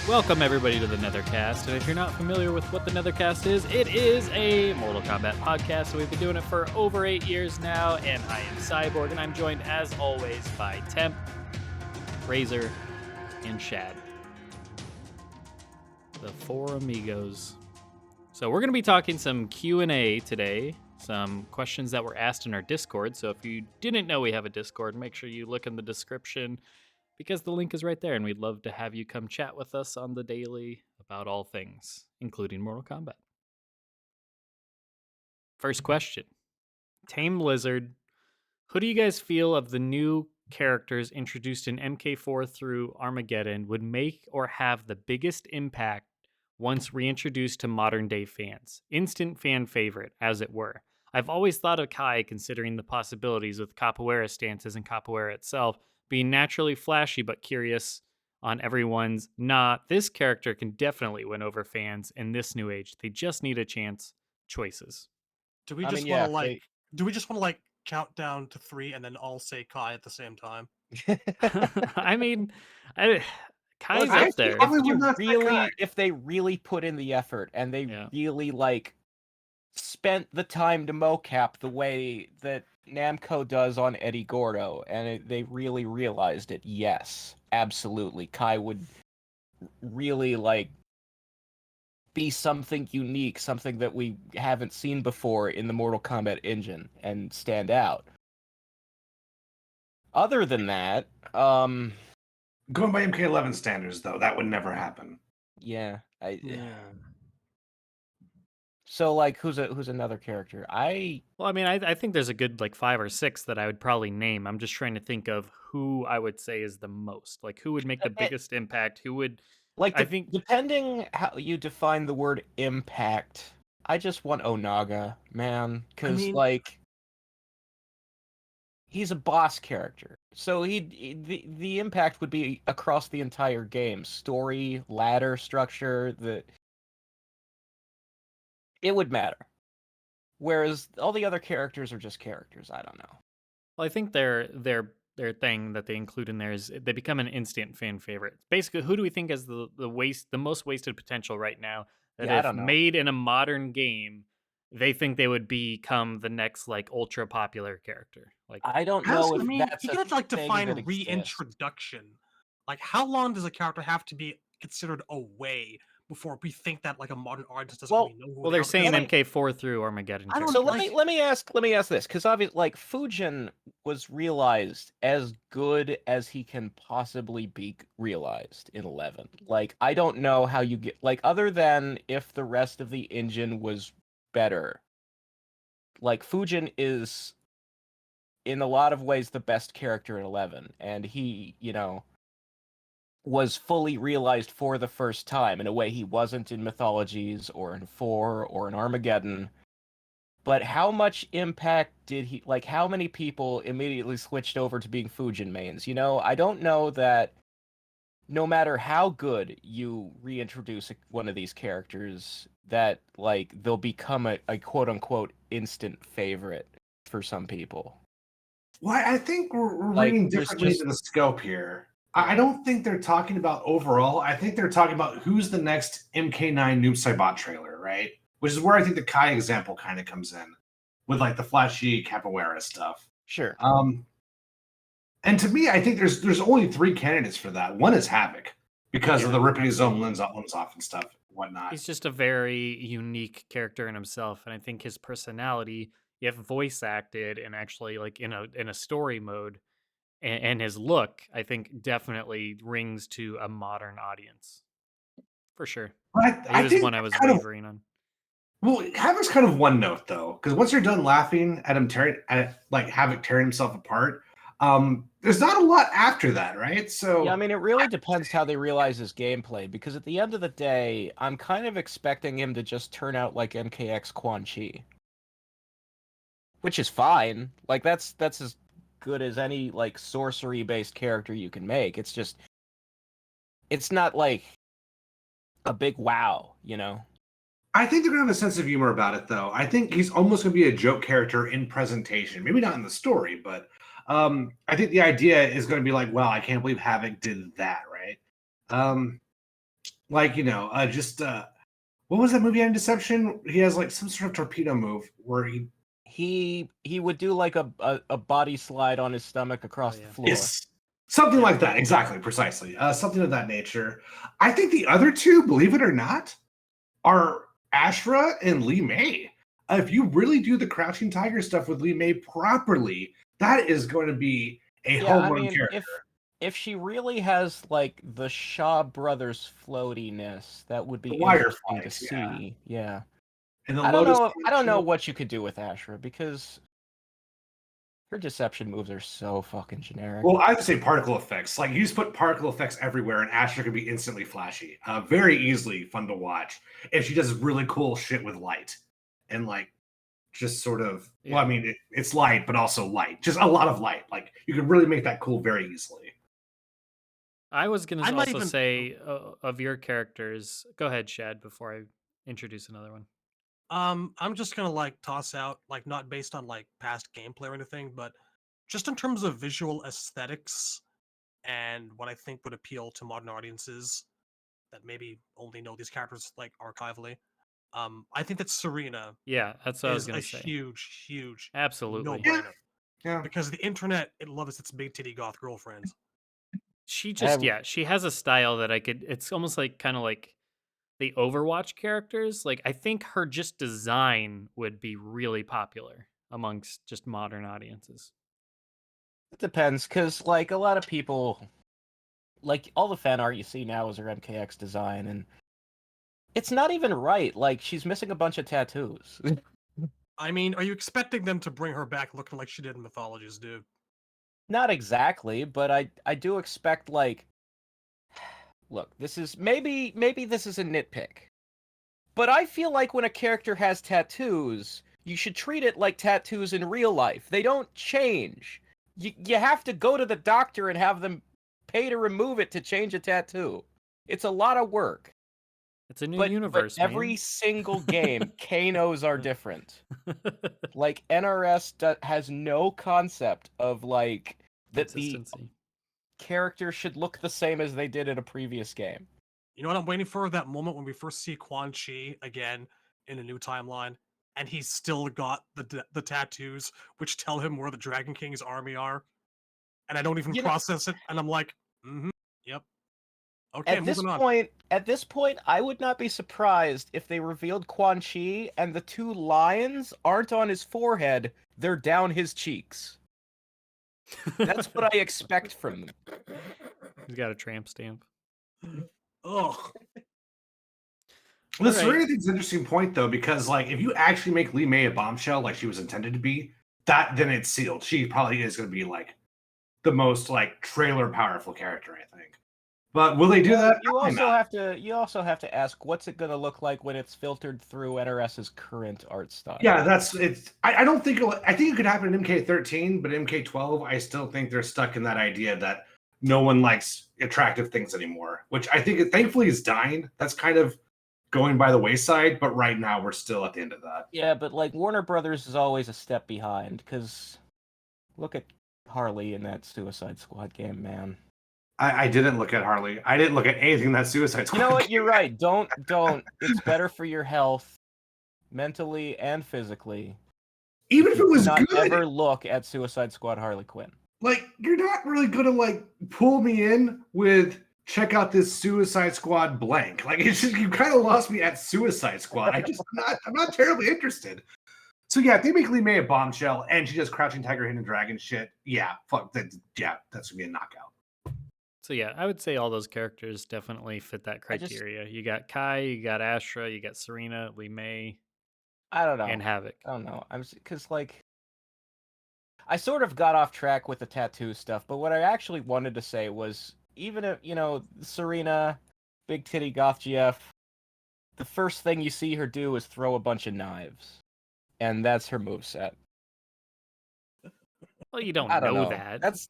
Welcome everybody to the Netherkast, and if you're not familiar with what the Netherkast is, it is a Mortal Kombat podcast, so we've been doing it for over 8 years now, and I am Cyborg, and I'm joined as always by Temp, Razor, and Shad. The four amigos. So we're going to be talking some Q&A today, some questions that were asked in our Discord, so if you didn't know we have a Discord, make sure you look in the description, because the link is right there, and we'd love to have you come chat with us on the daily about all things, including Mortal Kombat. First question. Tame Lizard, who do you guys feel of the new characters introduced in MK4 through Armageddon would make or have the biggest impact once reintroduced to modern-day fans? Instant fan favorite, as it were. I've always thought of Kai, considering the possibilities with capoeira stances and capoeira itself, being naturally flashy but curious on everyone's, this character can definitely win over fans in this new age. They just need a chance. Choices. Do we just want to do we just want to count down to 3 and then all say Kai at the same time? I mean, Kai's Well, up there. If they really put in the effort and they really spent the time to mocap the way that Namco does on Eddie Gordo, and they really realized it, yes, absolutely, Kai would really be something unique, something that we haven't seen before in the Mortal Kombat engine, and stand out. Other than that, going by MK11 standards, though, that would never happen. Yeah. So, who's another character? I think there's a good 5 or 6 that I would probably name. I'm just trying to think of who I would say is the most. Who would make the biggest impact? Who would I think depending how you define the word impact, I just want Onaga, man, because he's a boss character. So the impact would be across the entire game. Story, ladder structure, it would matter. Whereas all the other characters are just characters. I don't know. Well, I think their thing that they include in there is they become an instant fan favorite. Basically, who do we think has the most wasted potential right now that if made in a modern game, they think they would become the next ultra popular character? I don't know if that's you gotta define reintroduction. How long does a character have to be considered away before we think that a modern artist doesn't really know who? Well, they're saying MK4 through Armageddon. So let me ask this, because obviously, Fujin was realized as good as he can possibly be realized in 11. I don't know how you get other than if the rest of the engine was better. Fujin is in a lot of ways the best character in 11, and he, was fully realized for the first time in a way he wasn't in Mythologies or in 4 or in Armageddon. But how much impact did he, how many people immediately switched over to being Fujin mains? I don't know that no matter how good you reintroduce one of these characters, that they'll become a quote-unquote instant favorite for some people. Well, I think we're reading differently into the scope here. I don't think they're talking about overall. I think they're talking about who's the next MK9 Noob Saibot trailer, right? Which is where I think the Kai example kind of comes in, with the flashy capoeira stuff. Sure. And to me, I think there's only 3 candidates for that. One is Havoc, because of the ripping his own limbs off and stuff and whatnot. He's just a very unique character in himself, and I think his personality, if voice acted and actually in a story mode, and his look, I think definitely rings to a modern audience, for sure. I was one I was wavering on. Well, Havoc's kind of one note though, because once you're done laughing at him Havoc tearing himself apart, there's not a lot after that, right? So yeah, it really depends how they realize his gameplay, because at the end of the day, I'm kind of expecting him to just turn out like MKX Quan Chi, which is fine. That's as good as any sorcery based character you can make. It's just, it's not a big wow, I think they're gonna have a sense of humor about it, though. I think he's almost gonna be a joke character in presentation, maybe not in the story, but I think the idea is gonna be wow, I can't believe Havoc did that, right? Like, just what was that movie on Deception? He has like some sort of torpedo move where he would do like a body slide on his stomach across the floor. Yes. Something like that, exactly, precisely. Something of that nature. I think the other two, believe it or not, are Ashra and Lee May. If you really do the Crouching Tiger stuff with Lee May properly, that is going to be a home run character. If she really has like the Shaw Brothers floatiness, that would be The wire interesting to flights, see. Yeah. And the I don't Lotus know. I don't know Connection. what you could do with Ashra because her deception moves are so fucking generic. Well, I would say particle effects. Like, you just put particle effects everywhere, and Ashra could be instantly flashy. Very easily fun to watch. If she does really cool shit with light. And, like, just sort of... Yeah. Well, I mean, it's light, but also light. Just a lot of light. Like, you could really make that cool very easily. I was going to also say, of your characters... Go ahead, Shad, before I introduce another one. I'm just gonna like toss out, like, not based on like past gameplay or anything, but just in terms of visual aesthetics and what I think would appeal to modern audiences that maybe only know these characters like archivally. I think that Serena Yeah, that's what I was is going a to say. huge Absolutely. no-brainer. Yeah. Because the internet, it loves its big titty goth girlfriends. She just, she has a style that it's almost like kind of like the Overwatch characters. Like, I think her just design would be really popular amongst just modern audiences. It depends, because like a lot of people, like all the fan art you see now is her MKX design, and it's not even right. Like, she's missing a bunch of tattoos. I mean, are you expecting them to bring her back looking like she did in Mythologies, dude? Not exactly, but I do expect, like, look, this is maybe this is a nitpick, but I feel like when a character has tattoos, you should treat it like tattoos in real life. They don't change. You have to go to the doctor and have them pay to remove it to change a tattoo. It's a lot of work. It's a new universe, but every single game, Kanos are different. Like, NRS has no concept of, like, that the character should look the same as they did in a previous game. You know what I'm waiting for? That moment when we first see Quan Chi again in a new timeline, and he's still got the tattoos, which tell him where the Dragon King's army are. And I don't even process it, and I'm like, yep. Okay, moving on. At this point, I would not be surprised if they revealed Quan Chi and the two lions aren't on his forehead, they're down his cheeks. That's what I expect from them. He's got a tramp stamp. Oh. The Serena thing's an interesting point, though, because, like, if you actually make Lee May a bombshell like she was intended to be, then it's sealed. She probably is going to be, like, the most, like, trailer powerful character, I think. But will they do that? You also have to ask, what's it going to look like when it's filtered through NRS's current art style? Yeah, I don't think I think it could happen in MK13, but MK12, I still think they're stuck in that idea that no one likes attractive things anymore, which I think thankfully is dying. That's kind of going by the wayside, but right now we're still at the end of that. Yeah, but like Warner Brothers is always a step behind, because look at Harley in that Suicide Squad game, man. I didn't look at Harley. I didn't look at anything that Suicide Squad. You know what? You're right. Don't. It's better for your health, mentally and physically. Even if it was not good, ever look at Suicide Squad Harley Quinn. Like, you're not really gonna like pull me in with check out this Suicide Squad blank. Like, it's just, you kind of lost me at Suicide Squad. I'm not terribly interested. So yeah, if they make Lee May a bombshell and she does Crouching Tiger, Hidden Dragon shit, yeah, fuck that. Yeah, that's gonna be a knockout. So yeah, I would say all those characters definitely fit that criteria. You got Kai, you got Ashra, you got Serena, Lee May. I don't know. And Havoc. I don't know. Because like, I sort of got off track with the tattoo stuff, but what I actually wanted to say was, even if, Serena, big titty goth GF, the first thing you see her do is throw a bunch of knives. And that's her moveset. Well, you don't know that.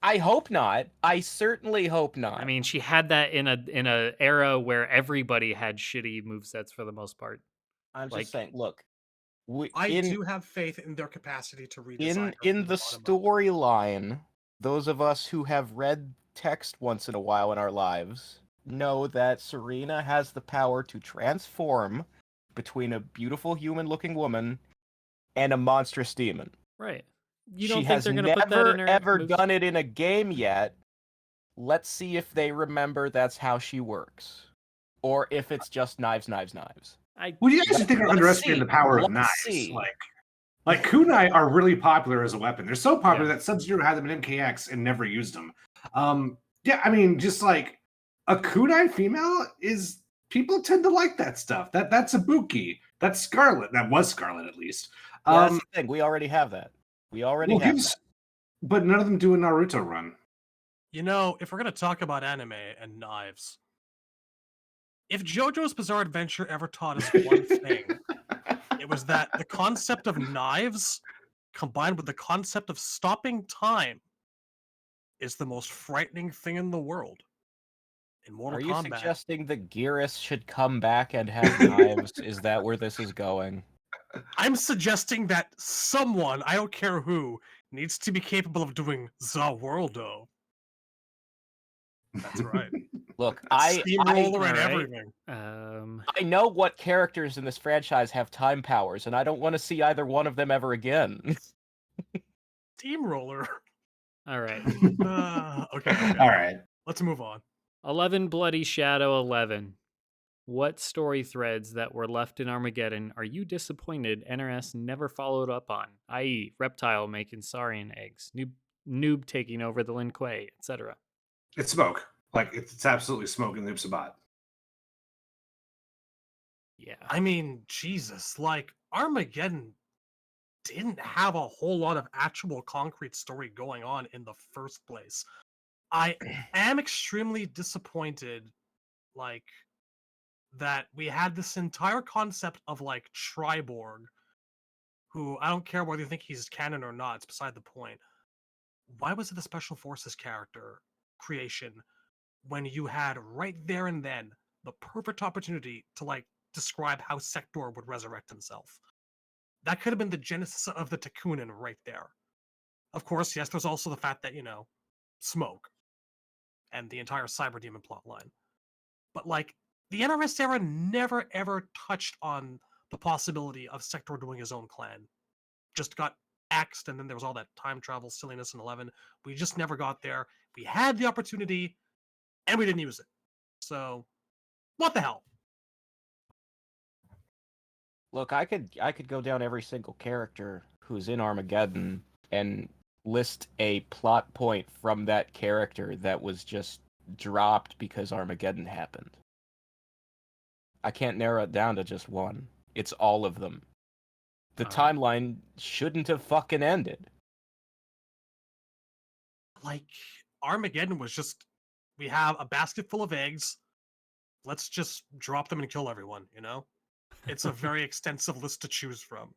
I hope not. I certainly hope not. I mean, she had that in a era where everybody had shitty movesets for the most part. I'm just saying, look. I do have faith in their capacity to redesign in the storyline. Those of us who have read text once in a while in our lives know that Serena has the power to transform between a beautiful human-looking woman and a monstrous demon. Right. You She don't think has they're going to put that in never her ever moves? done it in a game yet. Let's see if they remember that's how she works, or if it's just knives. Well, you guys think are Let's underestimating see. the power of Let's knives. see. Like kunai are really popular as a weapon. They're so popular Yeah. that Sub-Zero had them in MKX and never used them. Yeah, I mean, just like a kunai female is people tend to like that stuff. That's Ibuki. That's Scarlet. That was Scarlet at least. Yeah, that's the thing. We already have that. But none of them do a Naruto run. You know, if we're gonna talk about anime and knives, if JoJo's Bizarre Adventure ever taught us one thing, it was that the concept of knives combined with the concept of stopping time is the most frightening thing in the world. In Mortal Are you Kombat, suggesting the Gearus should come back and have knives? Is that where this is going? I'm suggesting that someone, I don't care who, needs to be capable of doing the worldo. That's right. Look, Steamroller and Alright. everything. I know what characters in this franchise have time powers, and I don't want to see either one of them ever again. Steamroller. All right. Okay. All right. Let's move on. 11 Bloody Shadow 11. What story threads that were left in Armageddon are you disappointed NRS never followed up on? I.e., Reptile making Saurian eggs, Noob taking over the Lin Kuei, etc. It's smoke. Like it's absolutely smoke in the Sabat. Yeah. I mean, Jesus, like Armageddon didn't have a whole lot of actual concrete story going on in the first place. I am extremely disappointed, like, that we had this entire concept of like Triborg, who I don't care whether you think he's canon or not, it's beside the point. Why was it a special forces character creation when you had right there and then the perfect opportunity to like describe how Sector would resurrect himself? That could have been the genesis of the Takunin right there. Of course, yes, there's also the fact that, smoke and the entire Cyber Demon plotline. But like the NRS era never ever touched on the possibility of Sector doing his own clan. Just got axed, and then there was all that time travel silliness in 11. We just never got there. We had the opportunity, and we didn't use it. So, what the hell? Look, I could go down every single character who's in Armageddon and list a plot point from that character that was just dropped because Armageddon happened. I can't narrow it down to just one. It's all of them. The timeline shouldn't have fucking ended. Like, Armageddon was just, we have a basket full of eggs. Let's just drop them and kill everyone, you know? It's a very extensive list to choose from.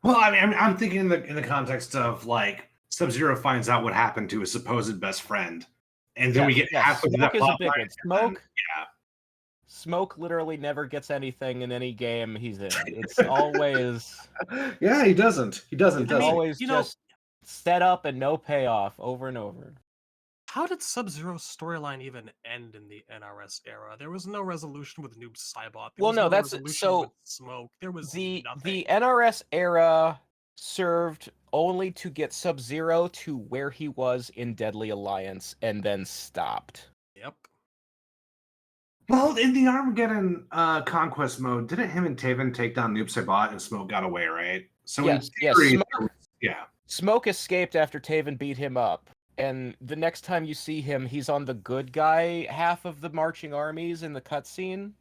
Well, I mean, I'm thinking in the context of like Sub-Zero finds out what happened to his supposed best friend, and then we get halfway through that Smoke is a plot big line, one. Smoke, yeah. Smoke literally never gets anything in any game he's in. It's always Yeah, he doesn't. He doesn't. it's Does he? always just set up and no payoff over and over. How did Sub-Zero's storyline even end in the NRS era? There was no resolution with Noob Saibot. There Well, was no, no that's resolution so with Smoke. There was the nothing. NRS era served only to get Sub-Zero to where he was in Deadly Alliance and then stopped. Yep. Well, in the Armageddon conquest mode, didn't him and Taven take down Noob Saibot and Smoke got away, right? So Yes, in theory, Smoke, yeah. Smoke escaped after Taven beat him up. And the next time you see him, he's on the good guy half of the marching armies in the cutscene.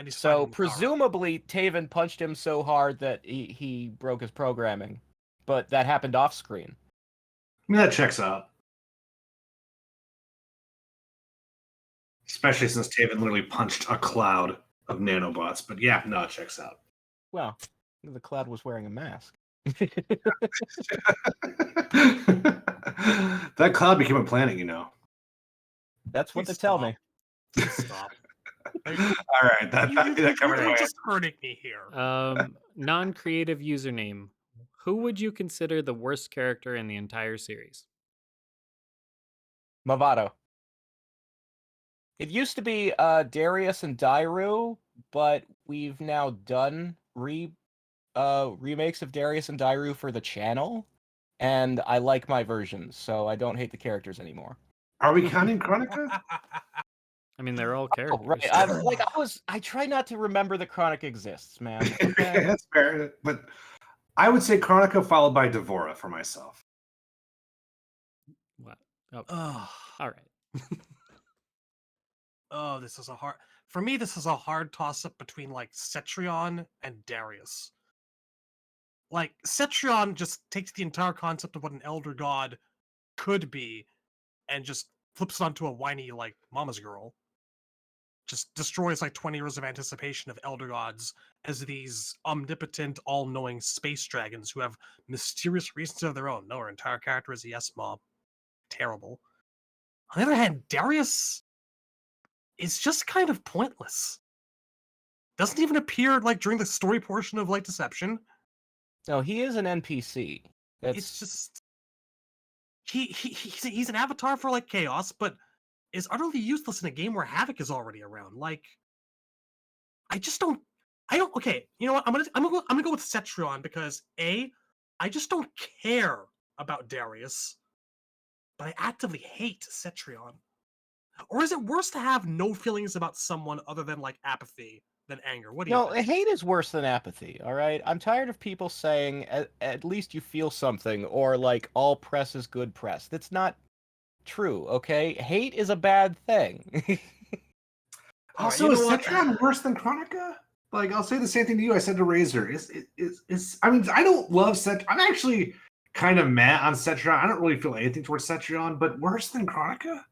So presumably Taven punched him so hard that he broke his programming. But that happened off screen. I mean, that checks out. Especially since Taven literally punched a cloud of nanobots. But yeah, no, it checks out. Well, the cloud was wearing a mask. That cloud became a planet, you know. That's what they tell me. Stop. All right, that covered You're it. just hurting me here. Non-creative username. Who would you consider the worst character in the entire series? Movado. It used to be Darius and Dairu, but we've now done remakes of Darius and Dairu for the channel, and I like my versions, so I don't hate the characters anymore. Are we counting Chronica? I mean, they're all Oh, characters. right. I try not to remember the Chronic exists, man. Okay, that's fair. But I would say Chronica followed by Devora for myself. What? Oh, Oh, all right. oh, this is a hard. For me, this is a hard toss-up between like Cetrion and Darius. Like Cetrion just takes the entire concept of what an elder god could be and just flips it onto a whiny like mama's girl. Just destroys like 20 years of anticipation of elder gods as these omnipotent, all-knowing space dragons who have mysterious reasons of their own. No, her entire character is a yes mom. Terrible. On the other hand, Darius is just kind of pointless. Doesn't even appear like during the story portion of like Deception. No, he is an NPC. It's just he's an avatar for like chaos, but is utterly useless in a game where Havoc is already around. Like, I just don't. I don't. Okay, you know what? I'm gonna go with Cetrion because I just don't care about Darius, but I actively hate Cetrion. Or is it worse to have no feelings about someone other than like apathy than anger? What do you No, think? hate is worse than apathy, all right? I'm tired of people saying at least you feel something or like all press is good press. That's not true, okay? Hate is a bad thing. Also, is Cetrion worse than Chronica? Like, I'll say the same thing to you. I said to Razor. I mean, I don't love I'm actually kind of mad on Cetrion. I don't really feel anything towards Cetrion, but worse than Chronica?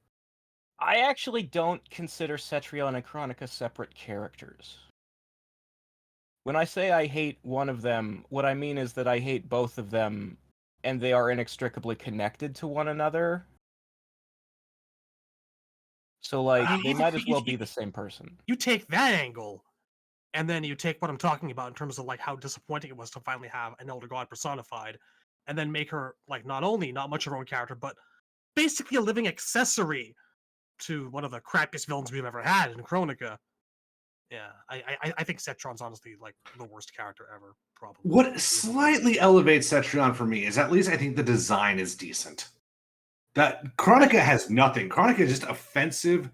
I actually don't consider Cetrion and Chronica separate characters. When I say I hate one of them, what I mean is that I hate both of them, and they are inextricably connected to one another. So, like, they might as well be the same person. You take that angle, and then you take what I'm talking about in terms of like how disappointing it was to finally have an elder god personified, and then make her like not only not much of her own character, but basically a living accessory to one of the crappiest villains we've ever had in Chronica. Yeah, I think Cetron's honestly like the worst character ever, probably. What slightly elevates Cetrion for me is at least I think the design is decent. That Chronica has nothing. Chronica is just offensive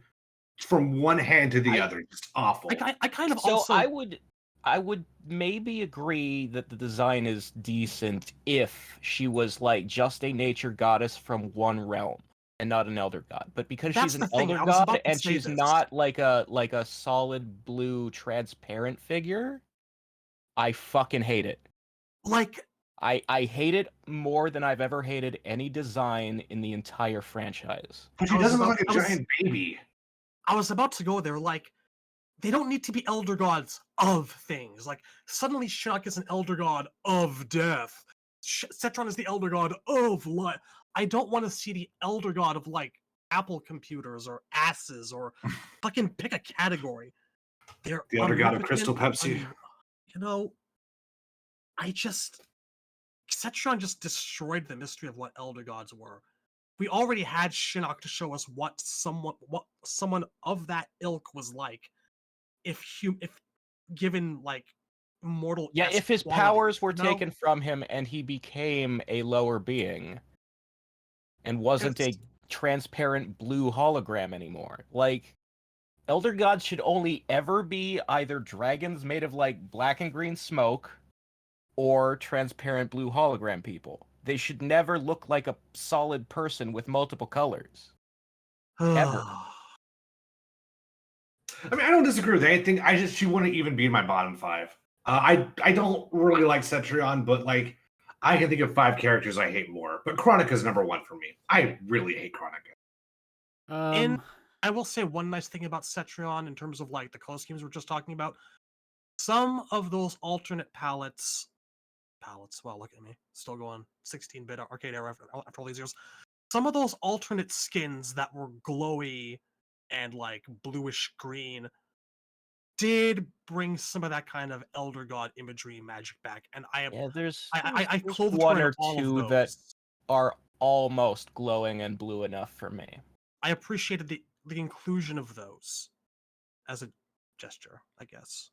from one hand to the other, just awful. I kind of So also I would maybe agree that the design is decent if she was like just a nature goddess from one realm and not an elder god. But because That's she's the an thing, elder I was god about to and say she's this. not like a solid blue transparent figure, I fucking hate it. Like I hate it more than I've ever hated any design in the entire franchise. But she doesn't look like a giant baby. I was about to go there. Like, they don't need to be elder gods of things. Like, suddenly Shinnok is an elder god of death. Cetron is the elder god of life. I don't want to see the elder god of, like, Apple computers or asses or fucking pick a category. They're The elder god of Crystal omnipotent, Pepsi. You know, Cetron just destroyed the mystery of what elder gods were. We already had Shinnok to show us what someone of that ilk was like if given like mortal. Yeah, if his qualities, powers were you know? taken from him and he became a lower being and wasn't a transparent blue hologram anymore. Like, elder gods should only ever be either dragons made of like black and green smoke or transparent blue hologram people. They should never look like a solid person with multiple colors. Ever. I mean, I don't disagree with anything. She wouldn't even be in my bottom five. I don't really like Cetrion, but like I can think of 5 characters I hate more. But Chronica's number 1 for me. I really hate Chronica. I will say one nice thing about Cetrion in terms of like the color schemes we're just talking about. Some of those alternate palettes. Wow, look at me, still going 16-bit arcade era after all these years. Some of those alternate skins that were glowy and like bluish green did bring some of that kind of elder god imagery magic back, and there's clothed one her in or all of two those. that are almost glowing and blue enough for me. I appreciated the inclusion of those as a gesture, I guess.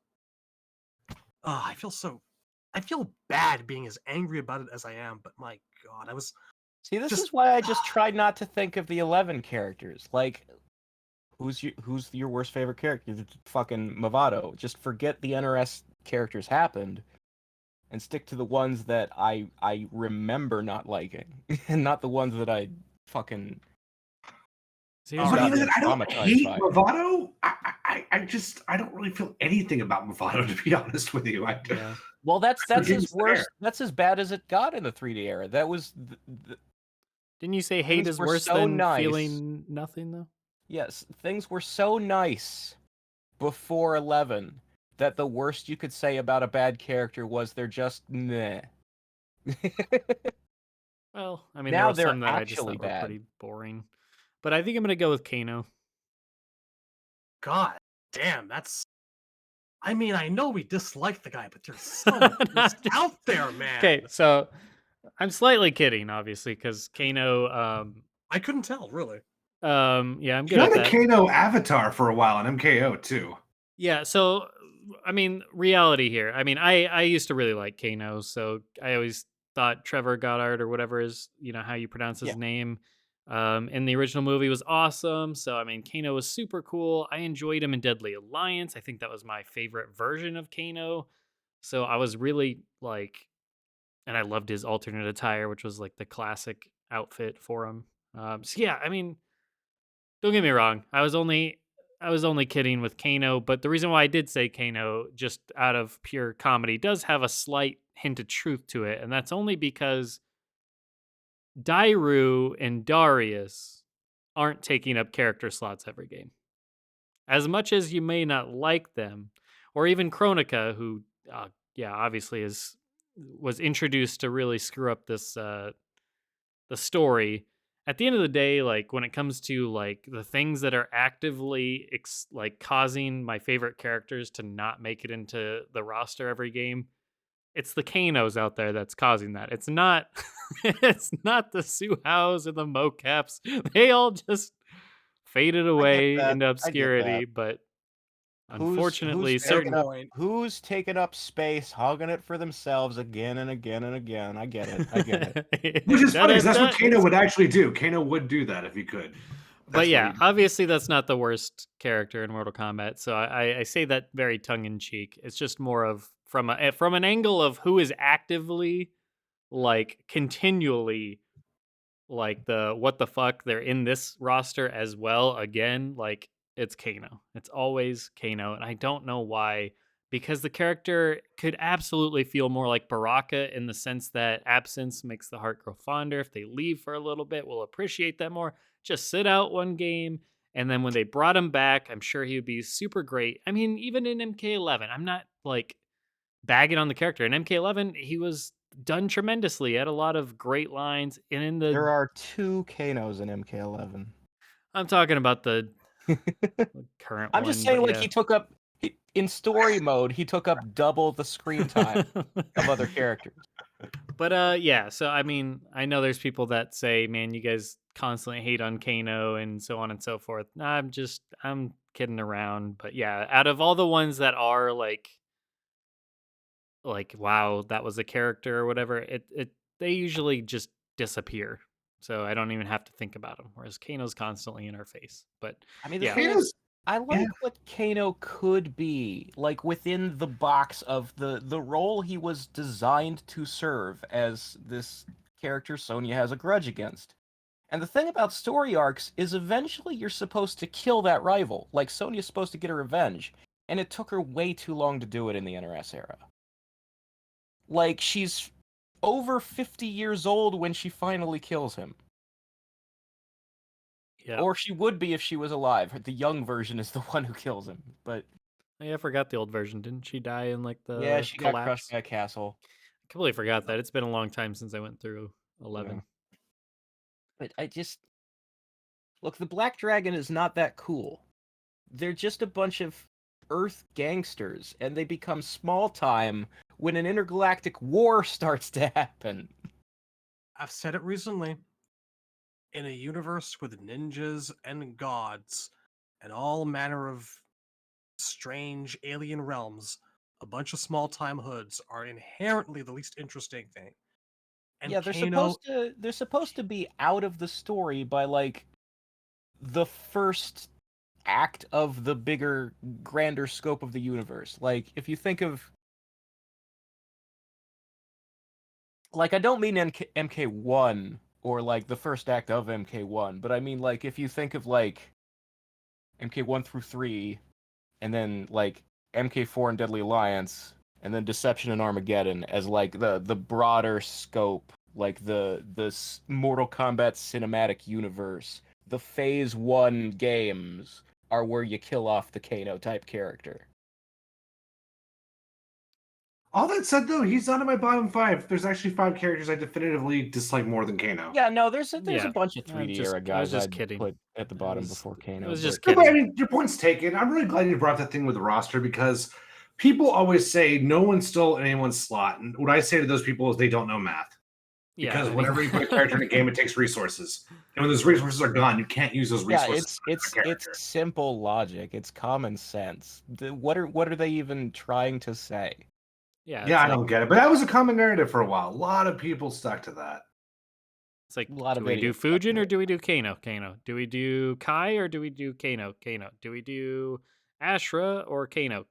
I feel bad being as angry about it as I am, but my god, I was See, this just is why I just tried not to think of the 11 characters. Like, who's your worst favorite character? Fucking Movado. Just forget the NRS characters happened, and stick to the ones that I remember not liking, and not the ones that I fucking. So All here's But right. what- even I don't Traumatized hate by it. Movado. I don't really feel anything about Movado, to be honest with you. yeah. Well, that's Forgive his us worst. there. That's as bad as it got in the 3D era. That was Didn't you say hate Things is were worse so than nice. feeling nothing though? yes, things were so nice before 11 that the worst you could say about a bad character was they're just meh. Well, I mean, there Now were they're some that I just actually thought were bad. pretty boring. But I think I'm gonna go with Kano. god damn, that's I mean, I know we dislike the guy, but there's so much worse out there, man. Okay, so I'm slightly kidding, obviously, because Kano. I couldn't tell, really. Yeah, I'm You good had at the that. Kano avatar for a while on MKO too. Yeah, so I mean, reality here. I mean, I used to really like Kano, so I always thought Trevor Goddard or whatever is how you pronounce his Yeah. name. In the original movie was awesome. So I mean, Kano was super cool. I enjoyed him in Deadly Alliance. I think that was my favorite version of Kano. So I was really like, and I loved his alternate attire, which was like the classic outfit for him. So yeah, I mean, don't get me wrong. I was only kidding with Kano, but the reason why I did say Kano, just out of pure comedy, does have a slight hint of truth to it, and that's only because Dairu and Darius aren't taking up character slots every game. As much as you may not like them, or even Kronika, who, obviously was introduced to really screw up this the story. At the end of the day, like when it comes to like the things that are actively like causing my favorite characters to not make it into the roster every game, it's the Kanos out there that's causing that. It's not it's not the Suhows and the mocaps. They all just faded away that. into I get obscurity, that. but unfortunately fair certain point. Who's taking up space, hogging it for themselves again and again and again? I get it. I get it. Which is funny because that's what Da-da-da. Kano would actually do. Kano would do that if he could. But That's yeah, what he- obviously that's not the worst character in Mortal Kombat. So I say that very tongue in cheek. It's just more of from an angle of who is actively like continually like the what the fuck they're in this roster as well. Again, like it's Kano. It's always Kano, and I don't know why. Because the character could absolutely feel more like Baraka in the sense that absence makes the heart grow fonder. If they leave for a little bit, we'll appreciate that more. Just sit out one game, and then when they brought him back, I'm sure he would be super great. I mean, even in MK11, I'm not like bagging on the character. In MK11, he was done tremendously. He had a lot of great lines, and in the There are 2 Kanos in MK11. I'm talking about the current I'm one. just saying, but like, yeah. he took up in story mode. He took up double the screen time of other characters. But yeah, so I mean, I know there's people that say, man, you guys constantly hate on Kano and so on and so forth. I'm kidding around. But yeah, out of all the ones that are like wow, that was a character or whatever, it they usually just disappear. So I don't even have to think about them. Whereas Kano's constantly in our face. But I mean, yeah. the thing Kano's is, I like what Kano could be, like within the box of the role he was designed to serve as this character Sonya has a grudge against. And the thing about story arcs is eventually you're supposed to kill that rival. Like Sonya's supposed to get her revenge, and it took her way too long to do it in the NRS era. Like she's over 50 years old when she finally kills him. Yeah. Or she would be if she was alive. The young version is the one who kills him. But Yeah, I forgot the old version. Didn't she die in like the yeah, she got collapse? crushed by a castle. I completely forgot that. It's been a long time since I went through 11. But I just look, the Black Dragon is not that cool. They're just a bunch of Earth gangsters, and they become small time when an intergalactic war starts to happen. I've said it recently. In a universe with ninjas and gods, and all manner of strange alien realms, a bunch of small time hoods are inherently the least interesting thing. And Yeah, Kano, they're supposed to be out of the story by like the first act of the bigger, grander scope of the universe. Like, if you think of, like, I don't mean MK1 or like the first act of MK1, but I mean like if you think of like MK1 through 3, and then like MK4 and Deadly Alliance, and then Deception and Armageddon as like the broader scope, like the Mortal Kombat cinematic universe. The Phase 1 games are where you kill off the Kano type character. All that said, though, he's not in my bottom 5. There's actually 5 characters I definitively dislike more than Kano. Yeah, no, there's a Yeah, bunch of I'm 3D just- era I was guys just I'd kidding. put at the I bottom was- before I Kano. was just No, kidding. but I mean, your point's taken. I'm really glad you brought that thing with the roster because people always say no one stole anyone's slot. And what I say to those people is they don't know math. Yeah, Because I mean- whenever you put a character in a game, it takes resources. And when those resources are gone, you can't use those Yeah, resources. it's simple logic. It's common sense. What are they even trying to say? Yeah, Yeah, I like, don't get it. But that was a common narrative for a while. A lot of people stuck to that. it's like, A lot do of we do idiots stuck to Fujin or it. do we do Kano? Do we do Kai or do we do Kano? Do we do Ashra or Kano?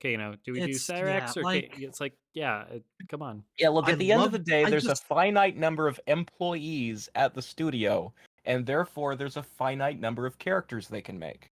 Do we do It's- Cyrax yeah, or like- It's like, yeah, come on. Yeah, look, I at the end of the love- day, I there's a just- finite number of employees at the studio, and therefore there's a finite number of characters they can make.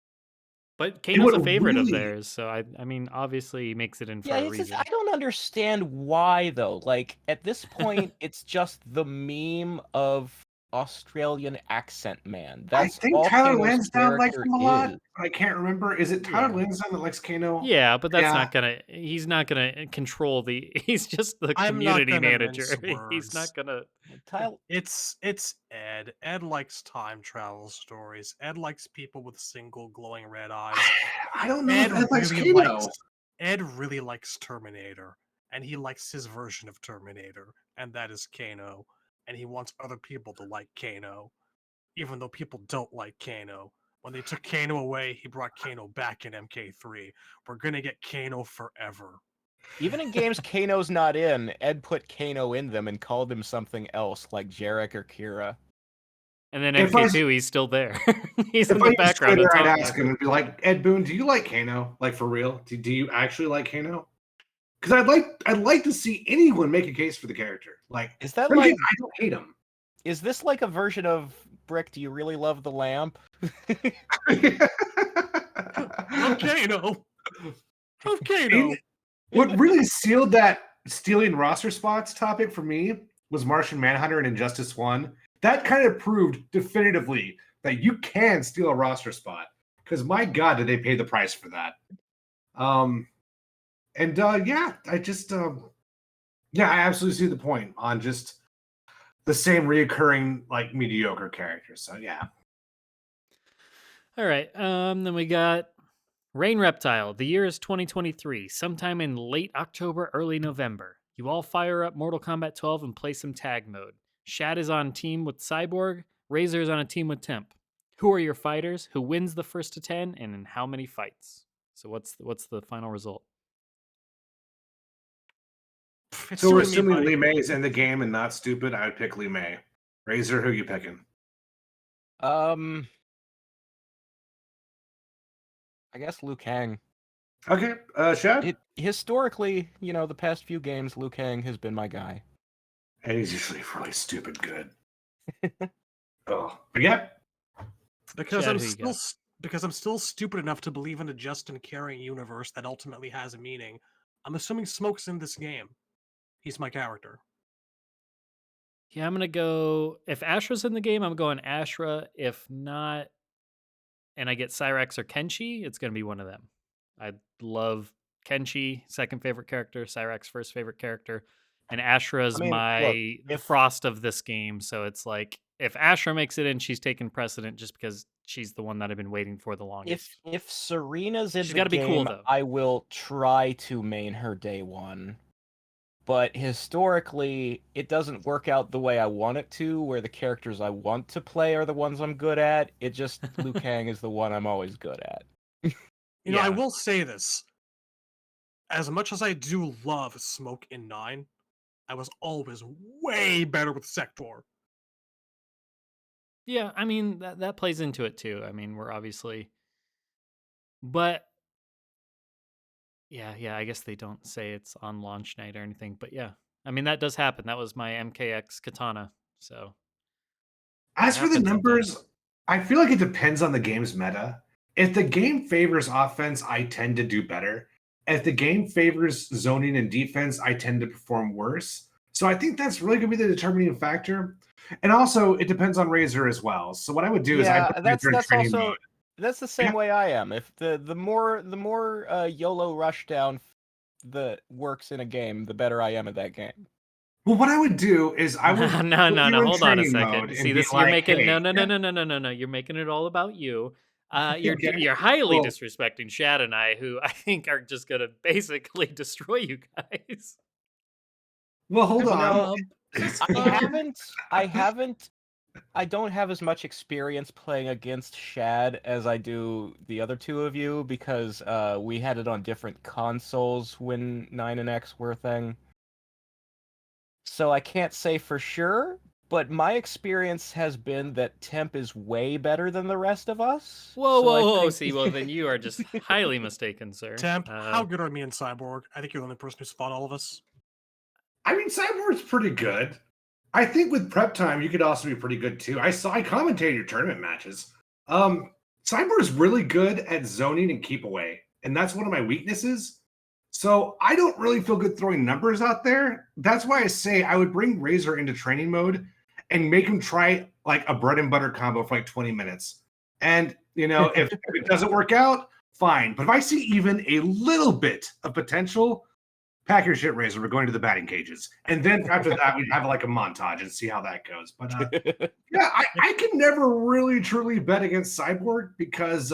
But Kano's a would favorite of really- theirs, so I mean, obviously he makes it in for Yeah, a it's just, reason. I don't understand why, though. Like, at this point, it's just the meme of Australian accent man. That's I think all Tyler Kano's Lansdowne likes character him a lot. is. But I can't remember. Is it Tyler Yeah. Lansdowne that likes Kano? Yeah, but that's Yeah. not gonna. He's not gonna control the. He's just the I'm not community gonna manager. mince He's words. not gonna. Tyler, It's Ed. Ed likes time travel stories. Ed likes people with single glowing red eyes. I don't know Ed if Ed likes really Kano. likes Ed really likes Terminator, and he likes his version of Terminator, and that is Kano. And he wants other people to like Kano, even though people don't like Kano. When they took Kano away, he brought Kano back in MK3. We're gonna get Kano forever. even in games Kano's not in, Ed put Kano in them and called him something else, like Jarek or Kira. And then If I- MK2, he's still there. He's If in I the used background. Twitter, I'd talking. ask him and be like, Ed Boon, do you like Kano? Like for real? Do you actually like Kano? Because I'd like to see anyone make a case for the character. Like, Is that I like, don't hate him. is this like a version of Brick, do you really love the lamp? Of Kano. Of Kano. What really sealed that stealing roster spots topic for me was Martian Manhunter and Injustice 1. That kind of proved definitively that you can steal a roster spot. Because my God, did they pay the price for that? Yeah, I absolutely see the point on just the same reoccurring like mediocre characters. So yeah. All right. Then we got Rain Reptile. The year is 2023. Sometime in late October, early November. You all fire up Mortal Kombat 12 and play some tag mode. Shad is on team with Cyborg. Razor is on a team with Temp. Who are your fighters? Who wins the first to 10? And in how many fights? So what's the final result? It's So we're suing me, assuming buddy. Lee May is in the game and not stupid. I would pick Lee May. Razor, who you picking? I guess Liu Kang. Okay, Shad? Historically, the past few games, Liu Kang has been my guy. And he's usually really stupid good. Oh, but yeah. Because Chad, I'm who you still got? because I'm still stupid enough to believe in a just and caring universe that ultimately has a meaning. I'm assuming Smoke's in this game. He's my character. Yeah, I'm gonna go. If Ashra's in the game, I'm going Ashra. If not, and I get Cyrax or Kenshi, it's gonna be one of them. I love Kenshi, second favorite character. Cyrax, first favorite character, and Ashra's I mean, my look, if- Frost of this game. So it's like if Ashra makes it in, she's taking precedent just because she's the one that I've been waiting for the longest. If Serena's in She's the gotta be game, cool, though. I will try to main her day one. But historically, it doesn't work out the way I want it to, where the characters I want to play are the ones I'm good at. It just, Liu Kang is the one I'm always good at. You know, I Yeah. will say this. As much as I do love Smoke in 9, I was always way better with Sector. Yeah, I mean that plays into it too. I mean, we're obviously, but yeah, I guess they don't say it's on launch night or anything, but yeah. I mean, that does happen. That was my MKX katana. So, it As for the happens sometimes. numbers, I feel like it depends on the game's meta. If the game favors offense, I tend to do better. If the game favors zoning and defense, I tend to perform worse. So I think that's really going to be the determining factor. And also, it depends on Razor as well. So what I would do is I'd Yeah, put that's Razor in that's training also mode. that's the same way I am. If the more YOLO rushdown that works in a game, the better I am at that game. Well, what I would do is I would No, put no, you no. in Hold on a training mode second. and See be this? You're like, making hey, no. You're making it all about you. okay, You're highly well, disrespecting Shad and I, who I think are just gonna basically destroy you guys. well, hold You on. know, I don't have as much experience playing against Shad as I do the other two of you because we had it on different consoles when 9 and X were a thing. So I can't say for sure, but my experience has been that Temp is way better than the rest of us. Whoa, So I whoa, whoa! think See, well then you are just highly mistaken, sir. Temp, how good are me and Cyborg? I think you're the only person who's fought all of us. I mean, Cyborg's pretty good. I think with prep time, you could also be pretty good too. I commentated your tournament matches. Cyborg's really good at zoning and keep away, and that's one of my weaknesses. So I don't really feel good throwing numbers out there. That's why I say I would bring Razor into training mode and make him try like a bread and butter combo for like 20 minutes. And if it doesn't work out, fine. But if I see even a little bit of potential, pack your shit, Razor. We're going to the batting cages. And then after that, we'd have like a montage and see how that goes. But yeah, I can never really truly bet against Cyborg because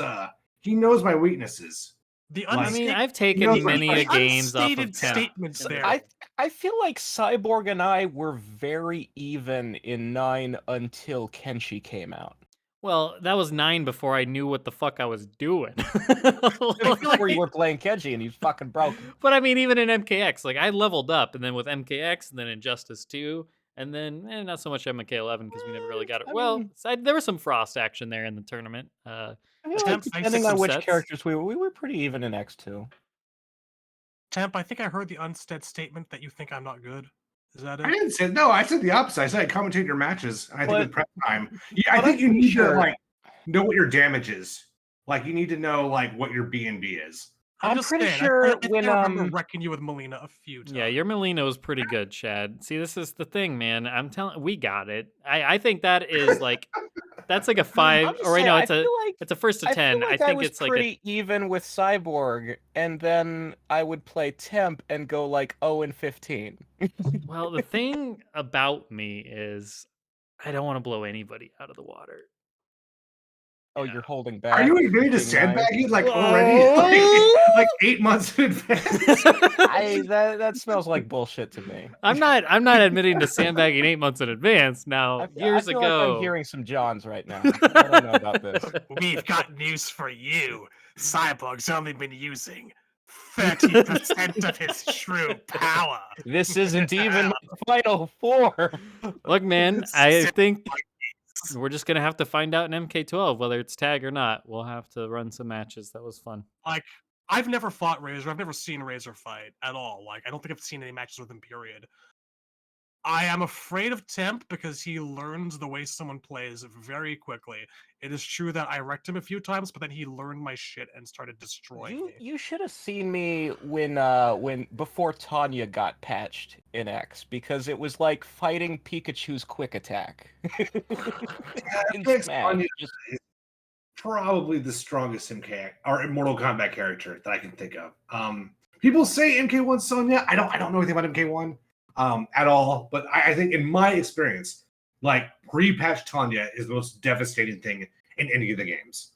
he knows my weaknesses. The I mean, I've He taken knows my many a strengths. games off of unstated Temp. statements in the there. day. I feel like Cyborg and I were very even in 9 until Kenshi came out. Well, that was 9 before I knew what the fuck I was doing. Before you were playing Kenshi and he's fucking broken. But I mean, even in MKX, like I leveled up, and then with MKX, and then Injustice 2, and then not so much MK11 because we never really got it. I Well, mean- there was some Frost action there in the tournament. I feel like Temp, depending some on which sets. characters we were pretty even in X2. Temp, I think I heard the unsaid statement that you think I'm not good. Is that I it? didn't say no. I said the opposite. I said I commentate your matches. And I think But- with prep time, I but think I'm you pretty need sure- to like know what your damage is. Like you need to know like what your B&B is. I'm I'm just pretty saying, sure I think when, I remember wrecking you with Melina a few times. Yeah, your Molina was pretty good, Chad. See, this is the thing, man. I'm telling, we got it. I think that is like, that's like a 5, I'm just or wait, saying, no, I it's a feel like it's a first to I 10. feel like I think was it's like pretty even with Cyborg, and then I would play Temp and go like 0 and 15. well, the thing about me is I don't want to blow anybody out of the water. Oh, Yeah. you're holding back. Are you admitting to being nice. sandbagging like already like 8 months in advance? That smells like bullshit to me. I'm not admitting to sandbagging 8 months in advance. Now, I years feel ago, like I'm hearing some Johns right now. I don't know about this. We've got news for you. Cyborg's only been using 30% of his true power. This isn't even my final four. Look, man, I think we're just gonna have to find out in MK12 whether it's tag or not. We'll have to run some matches. That was fun. Like, I've never fought Razor. I've never seen Razor fight at all. Like, I don't think I've seen any matches with him, period. I am afraid of Temp because he learns the way someone plays very quickly. It is true that I wrecked him a few times, but then he learned my shit and started destroying me. You should have seen me when before Tanya got patched in X, because it was like fighting Pikachu's quick attack. In Thanks, Smash. Tanya. Probably the strongest MK or Mortal Kombat character that I can think of. People say MK1 Sonya. I don't know anything about MK1 at all, but I think in my experience, like pre-patch Tanya is the most devastating thing in any of the games.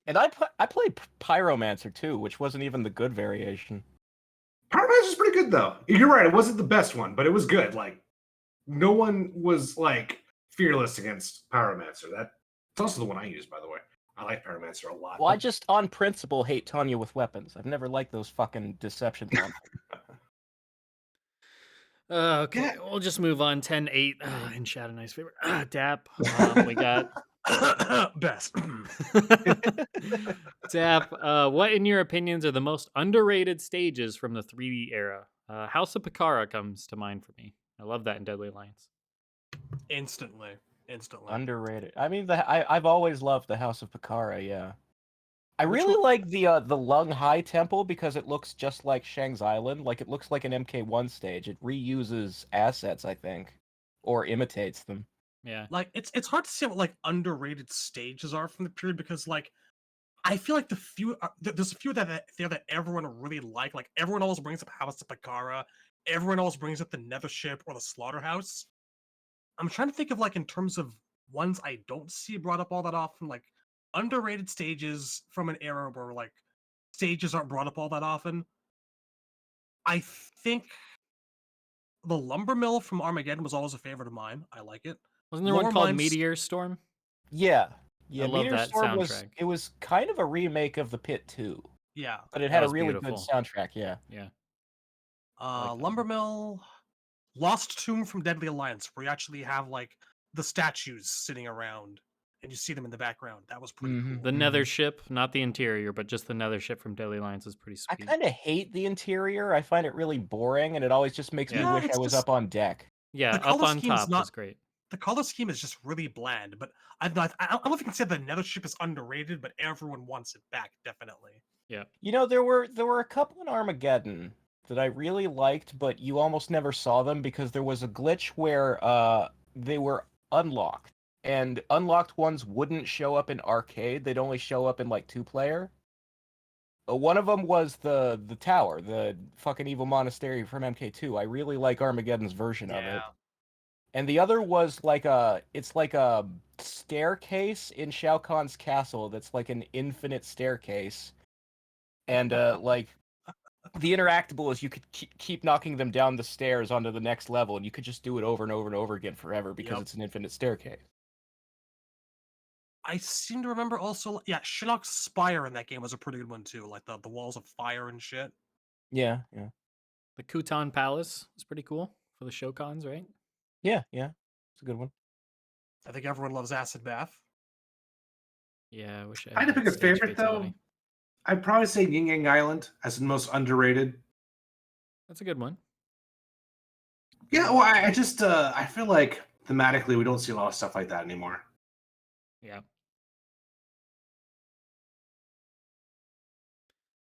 And I played Pyromancer too, which wasn't even the good variation. Pyromancer's pretty good though. You're right, it wasn't the best one, but it was good. Like no one was like fearless against Pyromancer. That's also the one I used, by the way. I like Pyromancer a lot. Well, I just, on principle, hate Tanya with weapons. I've never liked those fucking deception ones. Okay, Yeah. we'll just move on. 10-8 in Shadow Knight's favor. Dap. We got Best. Dap. What, in your opinions, are the most underrated stages from the 3D era? House of Pikara comes to mind for me. I love that in Deadly Alliance. Instantly. Underrated. I mean, I've always loved the House of Pikara. Yeah, I Which really one- like the Lung Hai Temple because it looks just like Shang's Island. Like it looks like an MK1 stage. It reuses assets, I think, or imitates them. Yeah. Like it's hard to say what like underrated stages are from the period because like I feel like there's a few that everyone really like everyone always brings up House of Pikara, everyone always brings up the Nethership or the Slaughterhouse. I'm trying to think of like in terms of ones I don't see brought up all that often, like underrated stages from an era where like stages aren't brought up all that often. I think the Lumber Mill from Armageddon was always a favorite of mine. I like it. Wasn't there one Lower called Mines- Meteor Storm? Yeah, I love Meteor that Storm soundtrack. it was kind of a remake of the Pit 2, Yeah. but it That had a was really beautiful. good soundtrack. Yeah. Yeah. like that Lumber Mill, Lost Tomb from Deadly Alliance, where you actually have like the statues sitting around and you see them in the background. That was pretty Mhm. cool. The Nethership, not the interior, but just the Nethership from Deadly Alliance is pretty I sweet. kind of hate the interior. I find it really boring, and it always just makes me Yeah. wish I it's was just up on deck. Yeah, the up color on scheme's top not- was great. the color scheme is just really bland. But I don't know if you can say the Nethership is underrated, but everyone wants it back, definitely. Yeah. You know, there were a couple in Armageddon that I really liked, but you almost never saw them because there was a glitch where they were unlocked, and unlocked ones wouldn't show up in arcade. They'd only show up in like 2-player. One of them was the tower, the fucking evil monastery from MK2. I really like Armageddon's version of it. And the other was like it's like a staircase in Shao Kahn's castle that's like an infinite staircase. And like the interactable is you could keep knocking them down the stairs onto the next level, and you could just do it over and over and over again forever because Yep. it's an infinite staircase. I seem to remember also, yeah, Shinnok's Spire in that game was a pretty good one too, like the walls of fire and shit. Yeah. The Kutan Palace was pretty cool for the Shokans, right? Yeah. It's a good one. I think everyone loves Acid Bath. Yeah, I wish I I had to that pick a stage favorite fatality. though. I'd probably say Yin Yang Island as the most underrated. That's a good one. Yeah, well, I just I feel like thematically we don't see a lot of stuff like that anymore. Yeah.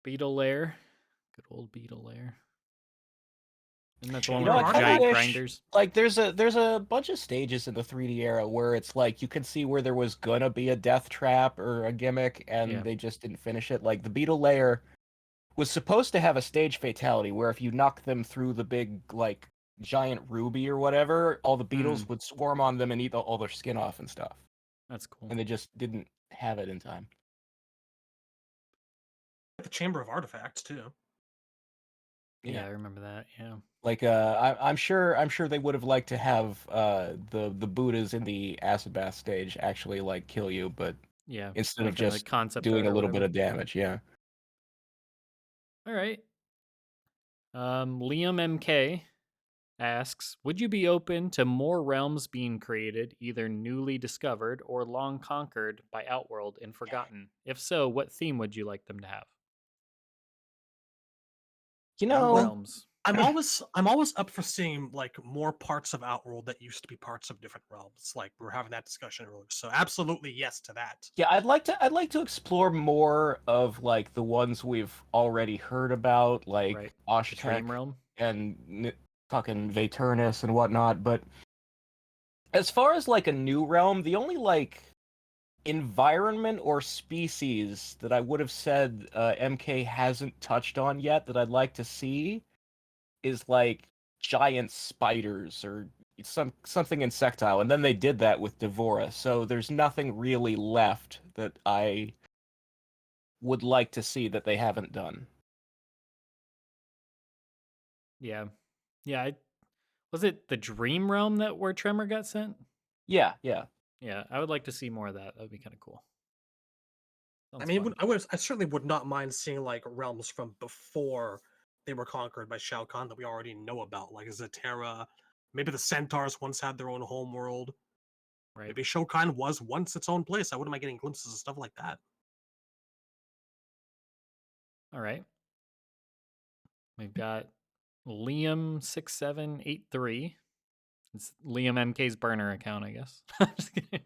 Beetle Lair. Good old Beetle Lair. And that's the one You know, with I the kinda giant wish- grinders. Like there's a bunch of stages in the 3D era where it's like you can see where there was gonna be a death trap or a gimmick and Yeah. they just didn't finish it. Like the Beetle Layer was supposed to have a stage fatality where if you knock them through the big like giant ruby or whatever, all the beetles would swarm on them and eat all their skin off and stuff. That's cool. And they just didn't have it in time. The Chamber of Artifacts too. Yeah, I remember that. Yeah. Like I'm sure they would have liked to have the Buddhas in the acid bath stage actually like kill you, but Yeah. instead of like a just concept doing art a or little bit whatever. of damage, yeah. All right. Liam MK asks, would you be open to more realms being created, either newly discovered or long conquered by Outworld and forgotten? If so, what theme would you like them to have? You New know, realms. I'm always up for seeing like more parts of Outworld that used to be parts of different realms. Like we were having that discussion earlier. So absolutely yes to that. yeah, I'd like to explore more of like the ones we've already heard about, like Right. The Oshtek Dream Realm. and fucking Vaeternus and whatnot. But as far as like a new realm, the only like environment or species that I would have said MK hasn't touched on yet that I'd like to see is like giant spiders or something insectile, and then they did that with Devora, so there's nothing really left that I would like to see that they haven't done. Yeah. Yeah. Was it the Dream Realm that where Tremor got sent? Yeah. Yeah. I would like to see more of that. That would be kind of cool. I Sounds mean, fun. I certainly would not mind seeing like realms from before they were conquered by Shao Kahn that we already know about, like Zaterra. Maybe the Centaurs once had their own home world. Right. Maybe Shao Kahn was once its own place. I wouldn't mind getting glimpses of stuff like that. All right. We've got Liam6783. It's Liam MK's burner account, I guess. Just kidding.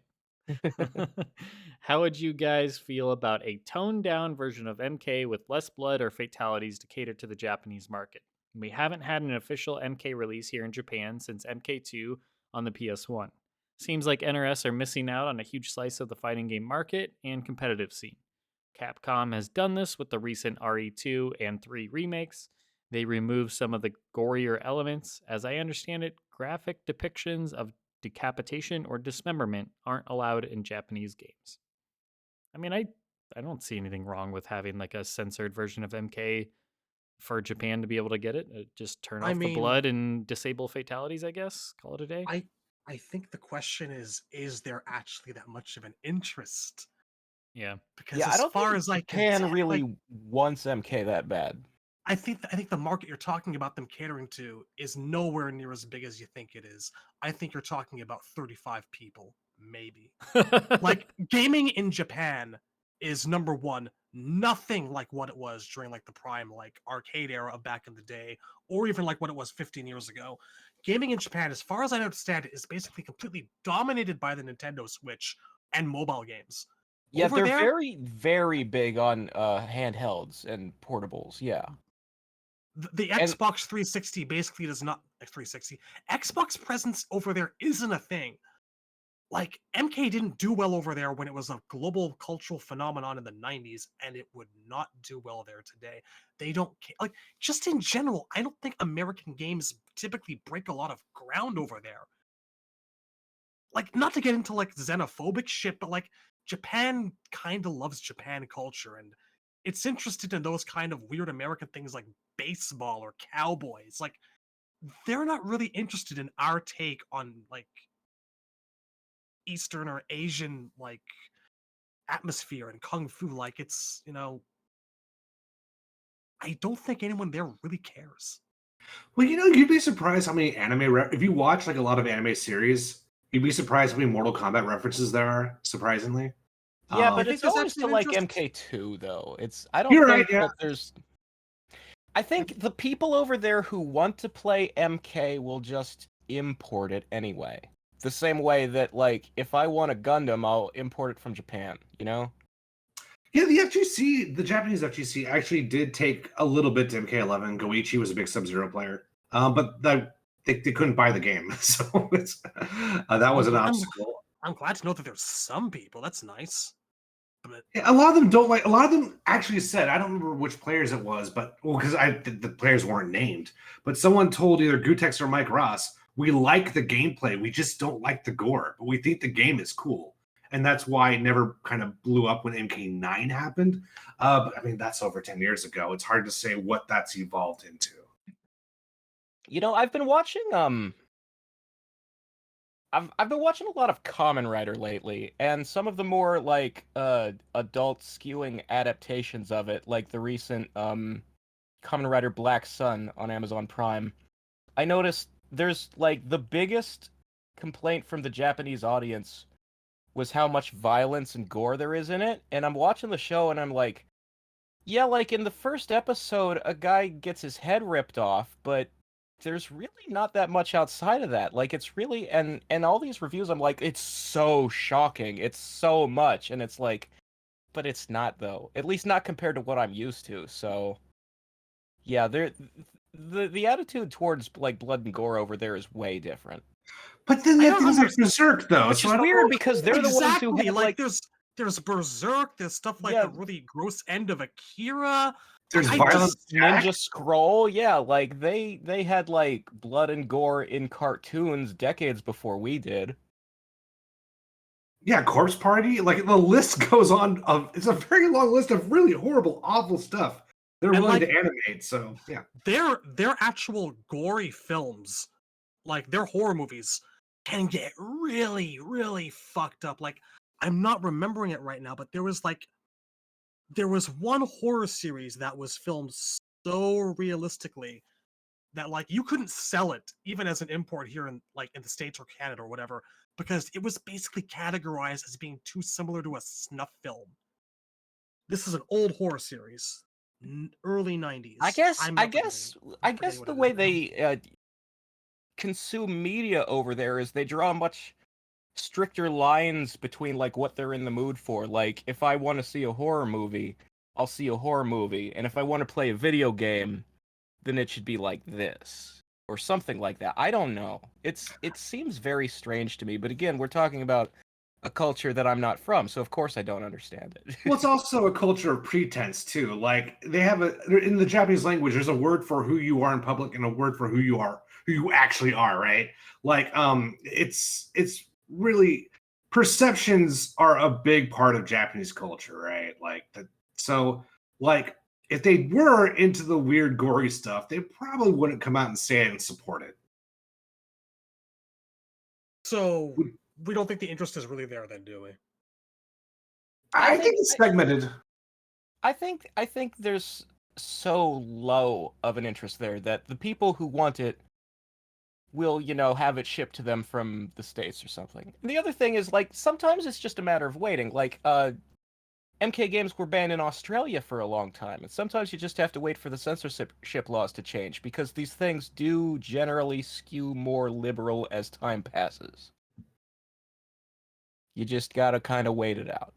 How would you guys feel about a toned down version of MK with less blood or fatalities to cater to the Japanese market? We haven't had an official MK release here in Japan since MK2 on the PS1. Seems like NRS are missing out on a huge slice of the fighting game market and competitive scene. Capcom has done this with the recent RE2 and 3 remakes. They removed some of the gorier elements. As I understand it, graphic depictions of decapitation or dismemberment aren't allowed in Japanese games. I mean, I don't see anything wrong with having like a censored version of MK for Japan to be able to get it. Just turn I off the mean, blood and disable fatalities, I guess. Call it a day. I think the question is there actually that much of an interest? Yeah. Because Yeah, I as don't far think as I can Japan tell, like, really wants MK that bad. I think the market you're talking about them catering to is nowhere near as big as you think it is. I think you're talking about 35 people, maybe. Like gaming in Japan is number one, nothing like what it was during like the prime like arcade era of back in the day, or even like what it was 15 years ago. Gaming in Japan, as far as I understand it, is basically completely dominated by the Nintendo Switch and mobile games. Yeah, Over they're there, very, very big on handhelds and portables. Yeah, the and Xbox 360 basically does not 360. Xbox presence over there isn't a thing. Like MK didn't do well over there when it was a global cultural phenomenon in the 90s, and it would not do well there today. They don't like just in general, I don't think American games typically break a lot of ground over there. Like not to get into like xenophobic shit, but like Japan kind of loves Japan culture and it's interested in those kind of weird American things like baseball or cowboys. Like they're not really interested in our take on like Eastern or Asian like atmosphere and kung fu. Like it's, I don't think anyone there really cares. Well, you'd be surprised how many if you watch like a lot of anime series, you'd be surprised how many Mortal Kombat references there are. Surprisingly, yeah, You but think it's there's always actually to an like interest? MK2 though. I don't you're right. think Yeah, that there's. I think the people over there who want to play MK will just import it anyway. The same way that like if I want a Gundam, I'll import it from Japan. You know? yeah. The FGC, the Japanese FGC, actually did take a little bit to MK11. Goichi was a big Sub-Zero player, but they couldn't buy the game, so that was I'm an glad, obstacle. I'm glad to know that there's some people. That's nice. But A lot of them don't like. A lot of them actually said, I don't remember which players it was, but because the players weren't named, but someone told either Gutex or Mike Ross, we like the gameplay, we just don't like the gore, but we think the game is cool, and that's why it never kind of blew up when MK9 happened. But I mean, that's over 10 years ago. It's hard to say what that's evolved into. You know, I've been watching I've been watching a lot of Kamen Rider lately, and some of the more like adult skewing adaptations of it, like the recent Kamen Rider Black Sun on Amazon Prime. I noticed there's like the biggest complaint from the Japanese audience was how much violence and gore there is in it, and I'm watching the show and I'm like, yeah, like in the first episode a guy gets his head ripped off, but there's really not that much outside of that. Like it's really and all these reviews I'm like it's so shocking. It's so much and it's like but it's not though. At least not compared to what I'm used to. So yeah, the attitude towards like blood and gore over there is way different. But then I they have don't things like understand. Berserk, though. Which So is I don't weird know. because they're the ones who Exactly. had Like like there's Berserk, there's stuff like yeah, the really gross end of Akira. Like There's I Violent just Jack. Ninja Scroll, yeah, like they had like blood and gore in cartoons decades before we did. Yeah, Corpse Party. Like the list goes on. It's a very long list of really horrible, awful stuff they're and willing like to animate. So yeah, their actual gory films, like their horror movies, can get really, really fucked up. Like I'm not remembering it right now, but there was like there was one horror series that was filmed so realistically that like you couldn't sell it even as an import here in the States or Canada or whatever, because it was basically categorized as being too similar to a snuff film. This is an old horror series, early 90s. I guess I'm I not forgetting- guess I'm I forgetting guess what the it is way now. they consume media over there is they draw much stricter lines between like what they're in the mood for. Like if I want to see a horror movie, I'll see a horror movie, and if I want to play a video game, then it should be like this or something like that. I don't know. It seems very strange to me, but again, we're talking about a culture that I'm not from, so of course I don't understand it. Well, it's also a culture of pretense too. Like they have in the Japanese language, there's a word for who you are in public and a word for who you actually are, right? Like, it's really perceptions are a big part of Japanese culture, right? Like so like if they were into the weird gory stuff, they probably wouldn't come out and say it and support it. So we don't think the interest is really there then, do we? I think it's segmented. I think there's so low of an interest there that the people who want it will, have it shipped to them from the States or something. And the other thing is, like, sometimes it's just a matter of waiting. Like, MK games were banned in Australia for a long time, and sometimes you just have to wait for the censorship laws to change, because these things do generally skew more liberal as time passes. You just gotta kind of wait it out.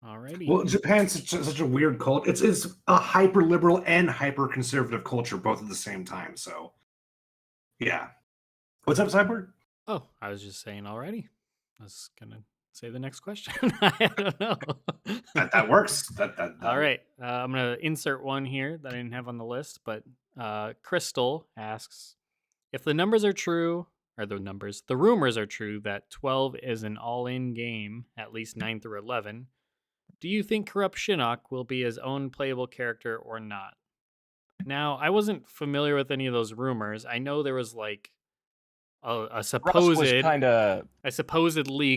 Alrighty. Well, Japan's such a weird culture. It's a hyper liberal and hyper conservative culture both at the same time. So, yeah. What's up, Cyborg? Oh, I was just saying already. I was gonna say the next question. I don't know. That works. That All right. I'm gonna insert one here that I didn't have on the list, but Crystal asks if the numbers are true, or the rumors are true that 12 is an all-in game, at least 9 through 11. Do you think Corrupt Shinnok will be his own playable character or not? Now, I wasn't familiar with any of those rumors. I know there was like a supposed leak,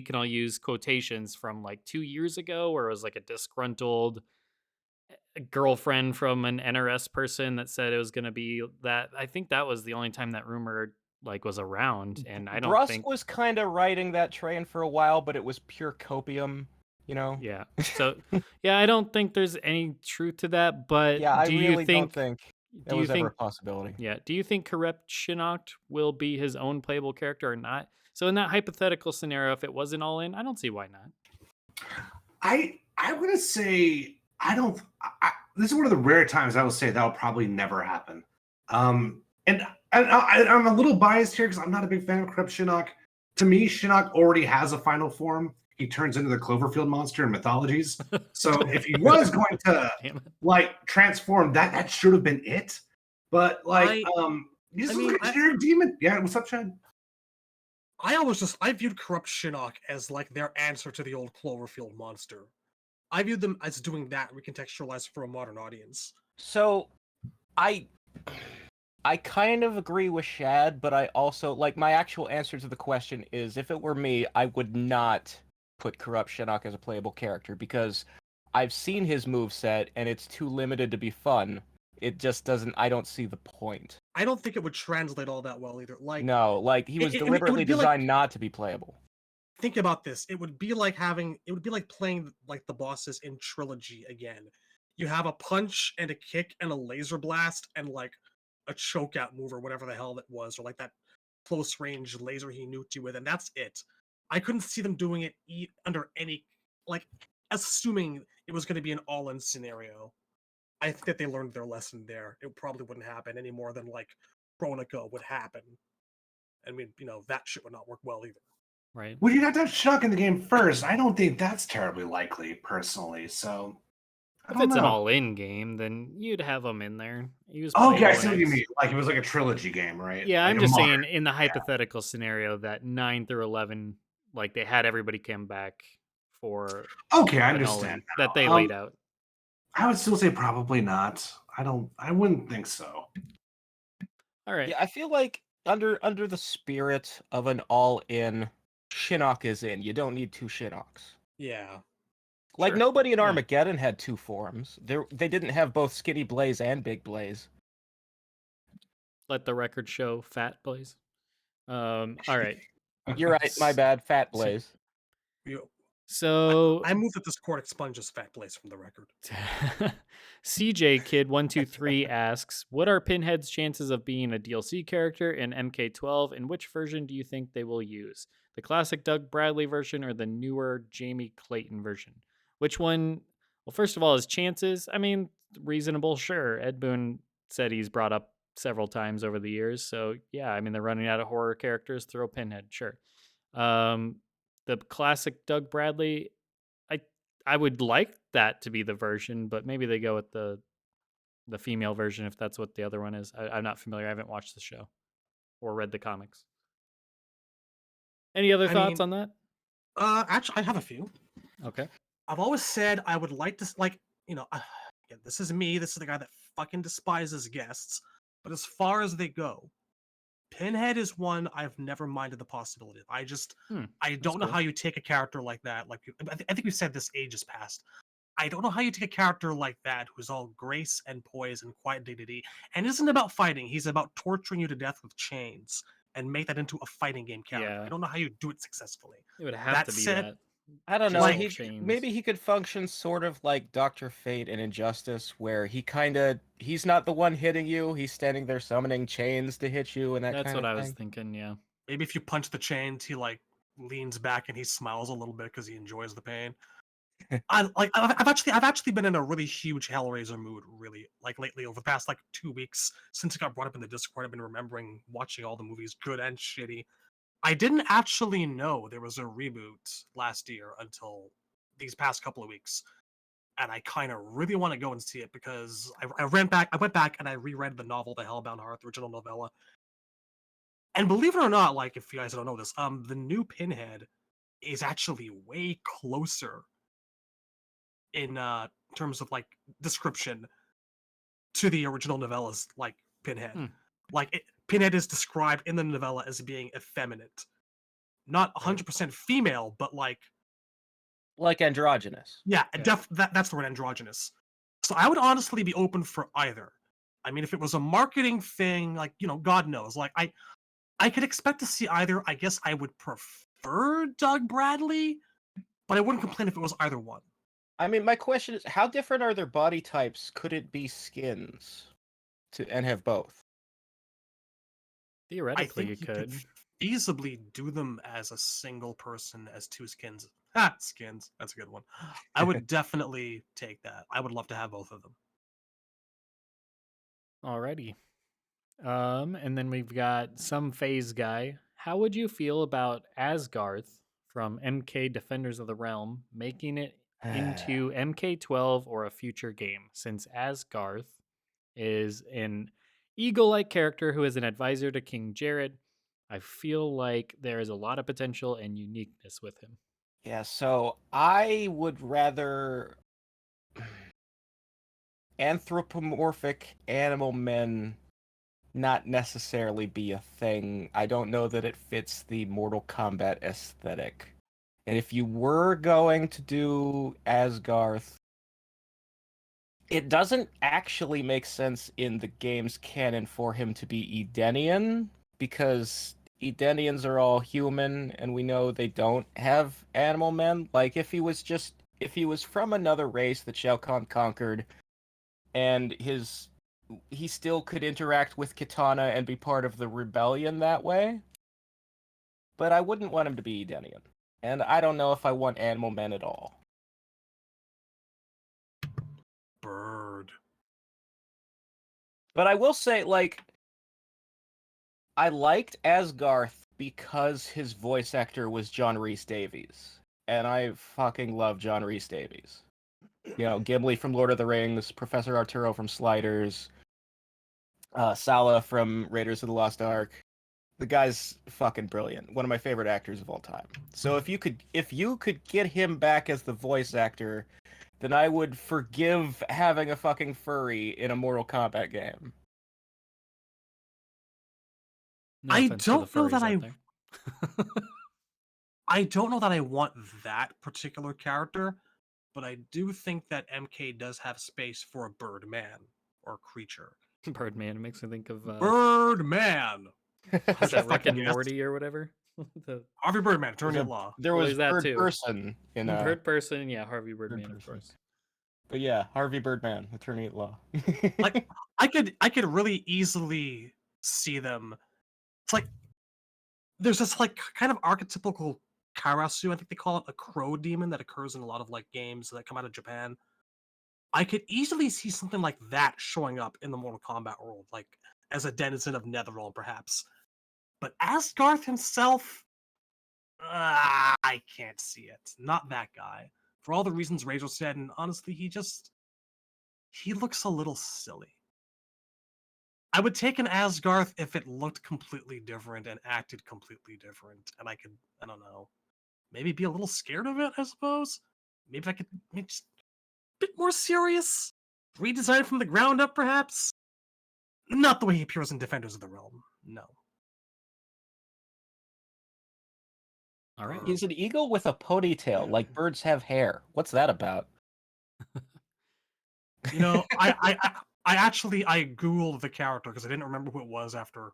and I'll use quotations from like 2 years ago, where it was like a disgruntled girlfriend from an NRS person that said it was going to be that. I think that was the only time that rumor like was around, and I don't Brusk think was kind of riding that train for a while, but it was pure copium, Yeah. So, yeah, I don't think there's any truth to that, but Yeah, I do really you think don't think that do you was ever think a possibility. Yeah, do you think Corrupt Shinnok will be his own playable character or not? So in that hypothetical scenario, if it wasn't all in, I don't see why not. I'm gonna say I don't. This is one of the rare times I will say that'll probably never happen. And I'm a little biased here because I'm not a big fan of Corrupt Shinnok. To me, Shinnok already has a final form. He turns into the Cloverfield monster in mythologies. So if he was going to like transform, that should have been it. But like, he's like a generic demon. Yeah, what's up, Chad? I viewed Corrupt Shinnok as like their answer to the old Cloverfield monster. I viewed them as doing that recontextualized for a modern audience. So, I kind of agree with Shad, but I also, like, my actual answer to the question is, if it were me, I would not put Corrupt Shinnok as a playable character, because I've seen his moveset, and it's too limited to be fun. It just doesn't, I don't see the point. I don't think it would translate all that well either. Like, no, like, he was deliberately designed not to be playable. Think about this. It would be like playing like the bosses in Trilogy again. You have a punch and a kick and a laser blast and like a choke out move or whatever the hell that was, or like that close range laser he nuked you with, and that's it. I couldn't see them doing it under any, like, assuming it was going to be an all-in scenario. I think that they learned their lesson there. It probably wouldn't happen any more than like Chronica would happen. I mean, that shit would not work well either. Right. Well, you'd have to have Shinnok in the game first. I don't think that's terribly likely, personally. So, if it's an all-in game, then you'd have him in there. He was okay, I see what you mean. Like it was like a trilogy game, right? Yeah, like I'm just saying in the hypothetical scenario that 9 through 11, like they had everybody come back for. Okay, I understand that they laid out. I would still say probably not. I wouldn't think so. All right. Yeah, I feel like under the spirit of an all-in, Shinnok is in. You don't need two Shinnoks. Yeah. Like Sure. nobody in Yeah. Armageddon had two forms. They didn't have both Skinny Blaze and Big Blaze. Let the record show, Fat Blaze. All right. You're right. My bad. Fat So- Blaze. You- So I move that this court expunges Fat Blaze from the record. CJ Kid 123 asks, "What are Pinhead's chances of being a DLC character in MK12, and which version do you think they will use? The classic Doug Bradley version or the newer Jamie Clayton version? Which one? Well, first of all, his chances. I mean, reasonable, sure. Ed Boon said he's brought up several times over the years, so yeah. I mean, they're running out of horror characters. Throw Pinhead, sure. The classic Doug Bradley. I would like that to be the version, but maybe they go with the female version if that's what the other one is. I'm not familiar. I haven't watched the show or read the comics. Any other I thoughts mean- on that? Actually, I have a few. Okay. I've always said I would like to, like, again, this is me. This is the guy that fucking despises guests. But as far as they go, Pinhead is one I've never minded the possibility of. I don't know cool. how you take a character like that. Like, I think we said this ages past. I don't know how you take a character like that who's all grace and poise and quiet dignity and isn't about fighting. He's about torturing you to death with chains and make that into a fighting game character. Yeah. I don't know how you do it successfully. It would have That to be said- that. I don't know. Like- Maybe he could function sort of like Dr. Fate in Injustice, where he's not the one hitting you. He's standing there summoning chains to hit you and that That's kind what of I was thing. thinking. Yeah. Maybe if you punch the chains, he like leans back and he smiles a little bit because he enjoys the pain. I've actually been in a really huge Hellraiser mood, really, like lately over the past like 2 weeks since it got brought up in the Discord. I've been remembering watching all the movies, good and shitty. I didn't actually know there was a reboot last year until these past couple of weeks, and I kind of really want to go and see it because I went back and I reread the novel, The Hellbound Heart, the original novella. And believe it or not, like if you guys don't know this, the new Pinhead is actually way closer in terms of like description to the original novellas, like Pinhead. Pinhead is described in the novella as being effeminate, not 100% female, but like androgynous. yeah, Yeah. that's the word, androgynous. So I would honestly be open for either. I mean, if it was a marketing thing, like God knows, like I could expect to see either. I guess I would prefer Doug Bradley, but I wouldn't complain if it was either one. I mean, my question is, how different are their body types? Could it be skins and have both? Theoretically, I you think could. feasibly do them as a single person as two skins. Skins. That's a good one. I would definitely take that. I would love to have both of them. Alrighty. And then we've got some phase guy. How would you feel about Asgaarth from MK Defenders of the Realm making it into MK12 or a future game, since Asgaarth is an eagle-like character who is an advisor to King Jared? I feel like there is a lot of potential and uniqueness with him. Yeah, so I would rather anthropomorphic animal men not necessarily be a thing. I don't know that it fits the Mortal Kombat aesthetic. And if you were going to do Asgarth, it doesn't actually make sense in the game's canon for him to be Edenian, because Edenians are all human, and we know they don't have animal men. Like, if he was from another race that Shao Kahn conquered, and he still could interact with Kitana and be part of the rebellion that way. But I wouldn't want him to be Edenian. And I don't know if I want animal men at all. Bird. But I will say, like, I liked Asgarth because his voice actor was John Rhys Davies. And I fucking love John Rhys Davies. Gimli from Lord of the Rings, Professor Arturo from Sliders, Sala from Raiders of the Lost Ark. The guy's fucking brilliant. One of my favorite actors of all time. So if you could get him back as the voice actor, then I would forgive having a fucking furry in a Mortal Kombat game. No I offense to the don't know that furries out I- there. I don't know that I want that particular character, but I do think that MK does have space for a Birdman or creature. Birdman makes me think of Birdman! what's that, Rick and Yes. Morty or whatever. The Harvey Birdman, attorney at law. There Well, was there's that Bird too. Person in Bird Person, yeah, Harvey Birdman, of Person. course. But yeah, Harvey Birdman, attorney at law. Like, I could really easily see them. It's like there's this like kind of archetypical Karasu, I think they call it, a crow demon that occurs in a lot of like games that come out of Japan. I could easily see something like that showing up in the Mortal Kombat world, like as a denizen of Netherrealm, perhaps. But Asgaarth himself, I can't see it. Not that guy. For all the reasons Razor said, and honestly, he looks a little silly. I would take an Asgaarth if it looked completely different and acted completely different, and I don't know, maybe be a little scared of it, I suppose. Maybe I could make just a bit more serious, redesign from the ground up, perhaps. Not the way he appears in Defenders of the Realm. No. All right. He's an eagle with a ponytail, like birds have hair. What's that about? You know, I actually googled the character because I didn't remember who it was after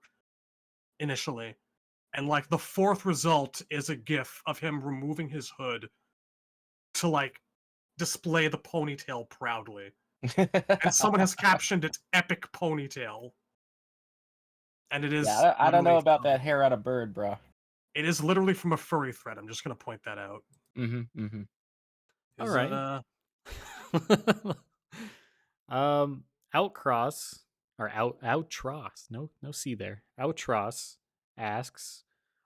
initially, and like the fourth result is a GIF of him removing his hood to like display the ponytail proudly, and someone has captioned it "epic ponytail," and it is. Yeah, I don't know literally about from- that hair on a bird, bro. It is literally from a furry thread. I'm just gonna point that out. Mm-hmm. Mm-hmm. All Is right. it, Outcross or Outtross, no C there. Outtross asks,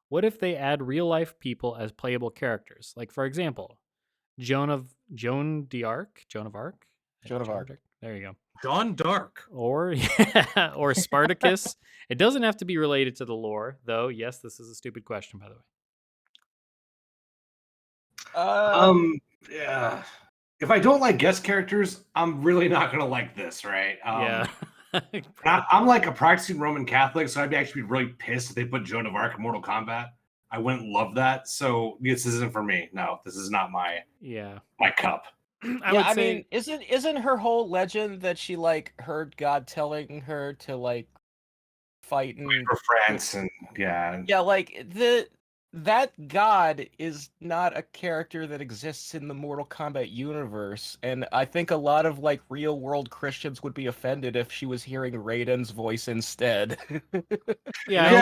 what if they add real life people as playable characters? Like, for example, Joan of Arc. Joan of Arc. There you go. Dawn Dark. Or or Spartacus. It doesn't have to be related to the lore, though. Yes, this is a stupid question, by the way. Yeah. If I don't like guest characters, I'm really not gonna like this, right? Yeah. I'm like a practicing Roman Catholic, so I'd actually be really pissed if they put Joan of Arc in Mortal Kombat. I wouldn't love that. So this isn't for me. No, this is not my cup. I mean, isn't her whole legend that she like heard God telling her to like fight for France and yeah, like that God is not a character that exists in the Mortal Kombat universe, and I think a lot of like real world Christians would be offended if she was hearing Raiden's voice instead. I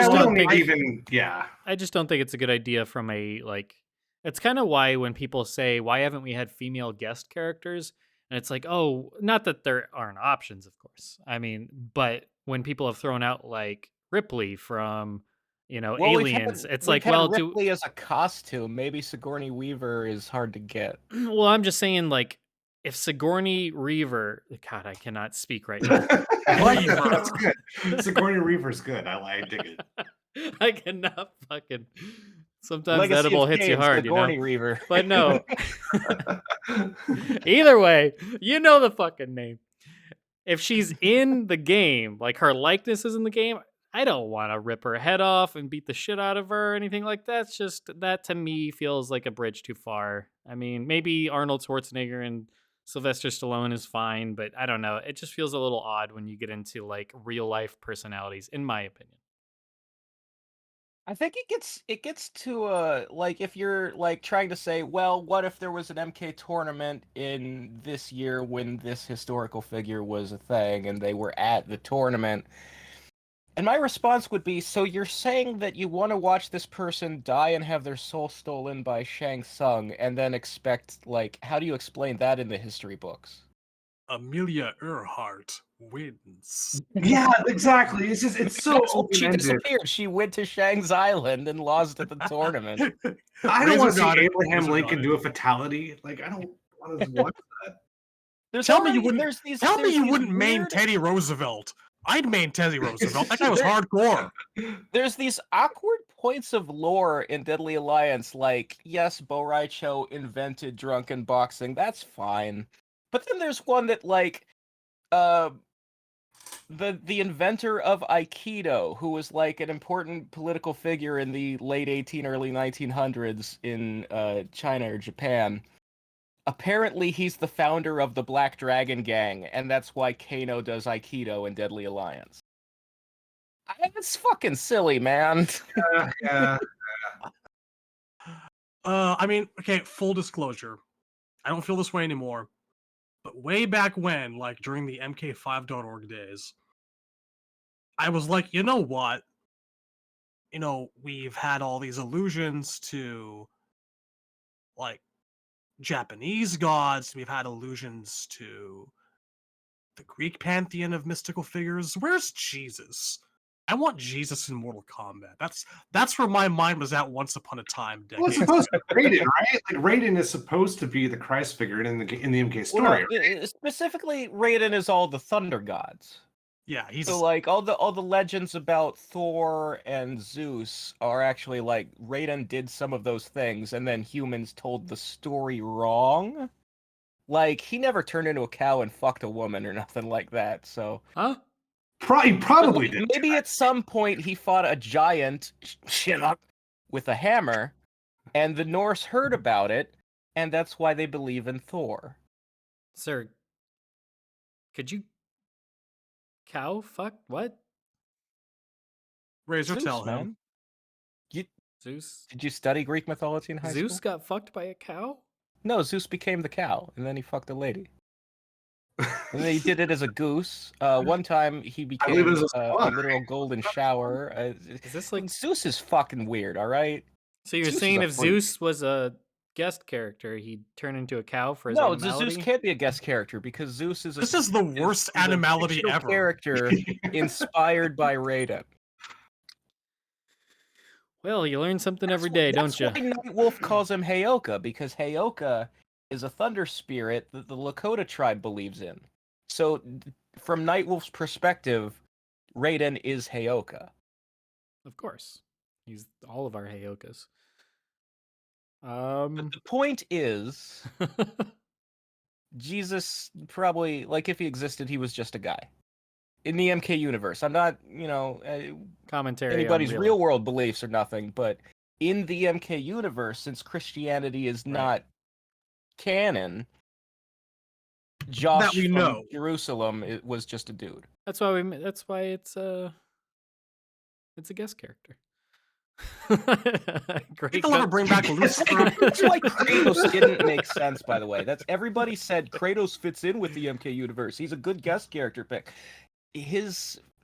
just don't think it's a good idea from a like. It's kind of why when people say, why haven't we had female guest characters? And it's like, oh, not that there aren't options, of course. I mean, but when people have thrown out like Ripley from, Aliens, it's like, well, Ripley as a costume, maybe Sigourney Weaver is hard to get. Well, I'm just saying, like, if Sigourney Weaver, God, I cannot speak right now. That's good. Sigourney Weaver's good. I dig it. I cannot fucking. Sometimes Legacy edible hits you hard, Sigourney Weaver. But no. Either way, you know the fucking name. If she's in the game, like her likeness is in the game, I don't want to rip her head off and beat the shit out of her or anything like that. It's just that to me feels like a bridge too far. I mean, maybe Arnold Schwarzenegger and Sylvester Stallone is fine, but I don't know. It just feels a little odd when you get into like real life personalities, in my opinion. I think it gets to like if you're like trying to say, well, what if there was an MK tournament in this year when this historical figure was a thing and they were at the tournament? And my response would be, so you're saying that you want to watch this person die and have their soul stolen by Shang Tsung and then expect, like, how do you explain that in the history books? Amelia Earhart wins. Yeah, exactly. It's so she disappeared. She went to Shang's Island and lost at the tournament. I don't want to see Abraham Lincoln do a fatality. Like, I don't want to watch that. Tell me you wouldn't main Teddy Roosevelt. I'd main Teddy Roosevelt. That guy was hardcore. There's these awkward points of lore in Deadly Alliance, like, yes, Bo Raicho invented drunken boxing. That's fine. But then there's one that, like, the inventor of Aikido, who was, like, an important political figure in the late early 1900s in China or Japan, Apparently, he's the founder of the Black Dragon Gang, and that's why Kano does Aikido in Deadly Alliance. It's fucking silly, man. Yeah. I mean, okay, full disclosure. I don't feel this way anymore. But way back when, like during the MK5.org days, I was like, you know what? You know, we've had all these allusions to like Japanese gods, we've had allusions to the Greek pantheon of mystical figures. Where's Jesus? I want Jesus in Mortal Kombat. That's where my mind was at once upon a time. Well, it's supposed to be Raiden, right? Like Raiden is supposed to be the Christ figure in the MK story. Well, specifically, Raiden is all the thunder gods. Yeah, he's So like all the legends about Thor and Zeus are actually like Raiden did some of those things, and then humans told the story wrong. Like he never turned into a cow and fucked a woman or nothing like that. So Huh? He probably did. maybe at some point he fought a giant Shinnok with a hammer, and the Norse heard about it, and that's why they believe in Thor. Sir, could you cow fuck what? Razor, Zeus, tell him. man. Zeus? Did you study Greek mythology in high Zeus school? got fucked by a cow? No, Zeus became the cow, and then he fucked a lady. And then he did it as a goose. One time he believe became it was a a literal golden shower. Is this like Zeus is fucking weird, all right? so? You're Zeus is saying a if freak. Zeus was a guest character, he'd turn into a cow for his No, animality? Zeus can't be a guest character because Zeus is This is the worst animality fictional ever. character inspired by Raiden. Well, you learn something every day, don't you? That's why Nightwolf calls him Heyoka, because Heyoka is a thunder spirit that the Lakota tribe believes in. So, from Nightwolf's perspective, Raiden is Heyoka. Of course, he's all of our Heyokas. But the point is, Jesus probably, like, if he existed, he was just a guy. In the MK universe. I'm not, commentary anybody's on real world beliefs or nothing, but in the MK universe, since Christianity is not canon, Josh That we from know. Jerusalem was just a dude. That's why it's a guest character. Great. Think they'll ever bring back Lucifer. That's why Kratos didn't make sense, by the way. That's everybody said Kratos fits in with the MK universe. He's a good guest character pick.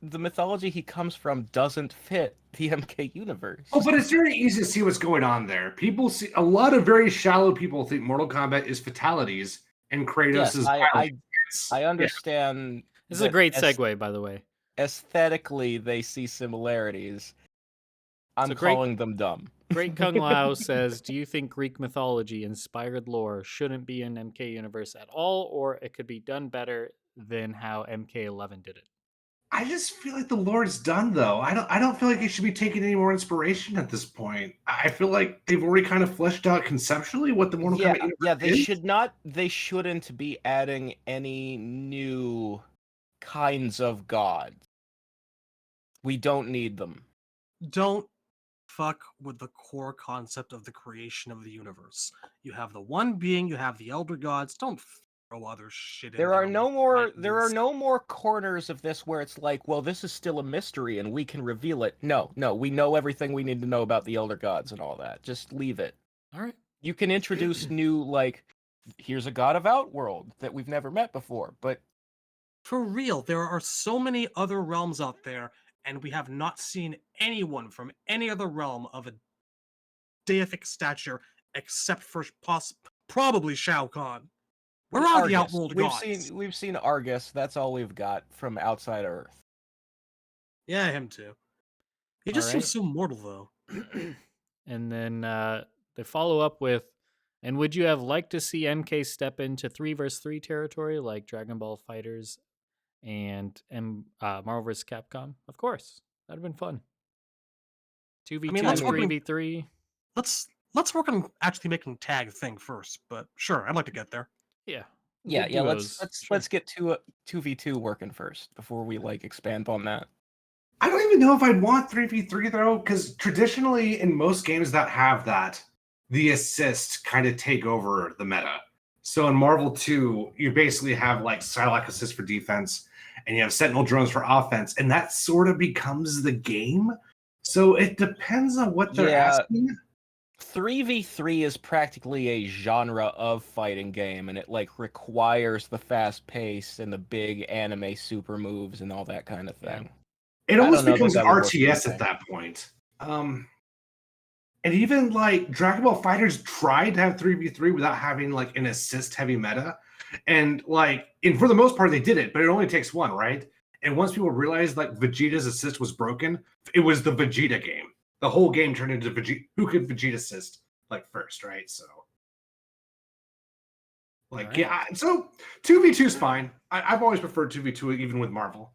The mythology he comes from doesn't fit the MK universe. Oh, but it's very easy to see what's going on there. People see a lot of very shallow people think Mortal Kombat is fatalities and Kratos Yes, is I understand. This is a great segue, by the way. Aesthetically, they see similarities. I'm calling them dumb. Great Kung Lao says, do you think Greek mythology inspired lore shouldn't be in MK universe at all, or it could be done better than how MK11 did it? I just feel like the Lord's done though. I don't feel like it should be taking any more inspiration at this point. I feel like they've already kind of fleshed out conceptually what the Mortal Kombat universe is. They shouldn't be adding any new kinds of gods. We don't need them. Don't fuck with the core concept of the creation of the universe. You have the one being, you have the elder gods. Don't throw other shit in There are no more Titans. corners of this where it's like, well, this is still a mystery and we can reveal it. No, we know everything we need to know about the elder gods and all that. Just leave it. All right. You can introduce new, like, here's a god of Outworld that we've never met before, but For real, there are so many other realms out there, and we have not seen anyone from any other realm of a deific stature except for probably Shao Kahn. Where are the Outworld gods? We've seen Argus. That's all we've got from outside Earth. Yeah, him too. He just seems so mortal, though. And then they follow up with, and would you have liked to see MK step into 3 vs 3 territory like Dragon Ball Fighters and Marvel vs. Capcom? Of course. That'd have been fun. 2v2, let's 3v3. Let's work on actually making tag a thing first, but sure, I'd like to get there. Yeah. Let's get 2v2 working first before we like expand on that. I don't even know if I'd want 3v3 though, because traditionally in most games that have that, the assist kind of take over the meta. So in Marvel 2, you basically have like Psylocke assist for defense, and you have Sentinel drones for offense, and that sort of becomes the game. So it depends on what they're asking. 3v3 is practically a genre of fighting game, and it like requires the fast pace and the big anime super moves and all that kind of thing. It almost becomes that an RTS at that point. And even like Dragon Ball Fighters tried to have 3v3 without having like an assist heavy meta. And for the most part, they did it, but it only takes one, right? And once people realized like Vegeta's assist was broken, it was the Vegeta game. The whole game turned into Vegeta. Who could Vegeta assist like first, right? So, so 2v2 is fine. I've always preferred 2v2 even with Marvel.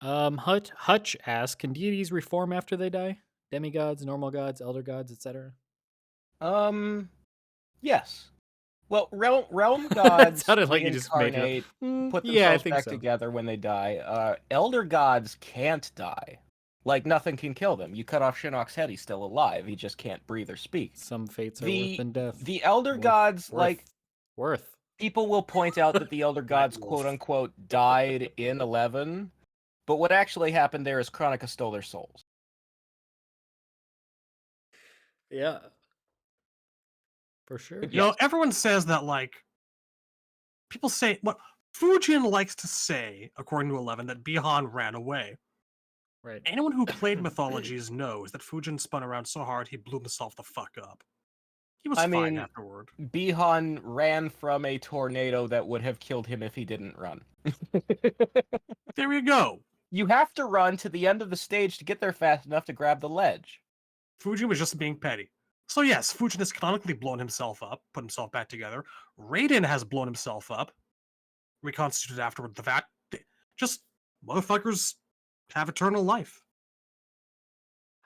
Hutch asks, can deities reform after they die? Demigods, normal gods, elder gods, etc. Yes. Well, realm gods sounded like you just made it up. put themselves back together when they die. Elder gods can't die. Like, nothing can kill them. You cut off Shinnok's head, he's still alive. He just can't breathe or speak. Some fates are worse than death. The elder gods, worth. People will point out that the elder gods, quote-unquote, died in 11, but what actually happened there is Chronica stole their souls. Yeah. For sure. You know, everyone says that, like, people say, what Fujin likes to say, according to 11, that Bihan ran away. Right. Anyone who played Mythologies knows that Fujin spun around so hard he blew himself the fuck up. He was fine afterward. Bihan ran from a tornado that would have killed him if he didn't run. There you go. You have to run to the end of the stage to get there fast enough to grab the ledge. Fujin was just being petty. So yes, Fujin has canonically blown himself up, put himself back together. Raiden has blown himself up, reconstituted afterward. The fact, just motherfuckers have eternal life.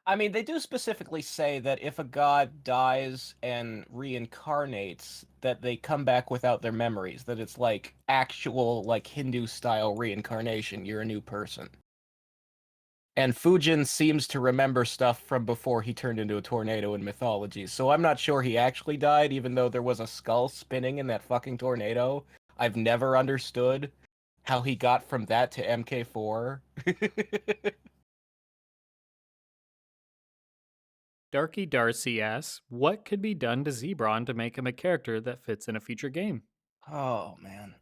I mean, they do specifically say that if a god dies and reincarnates, that they come back without their memories, that it's like actual, like Hindu-style reincarnation, you're a new person. And Fujin seems to remember stuff from before he turned into a tornado in mythology, so I'm not sure he actually died, even though there was a skull spinning in that fucking tornado. I've never understood how he got from that to MK4. Darky Darcy asks, what could be done to Zebron to make him a character that fits in a future game? Oh, man.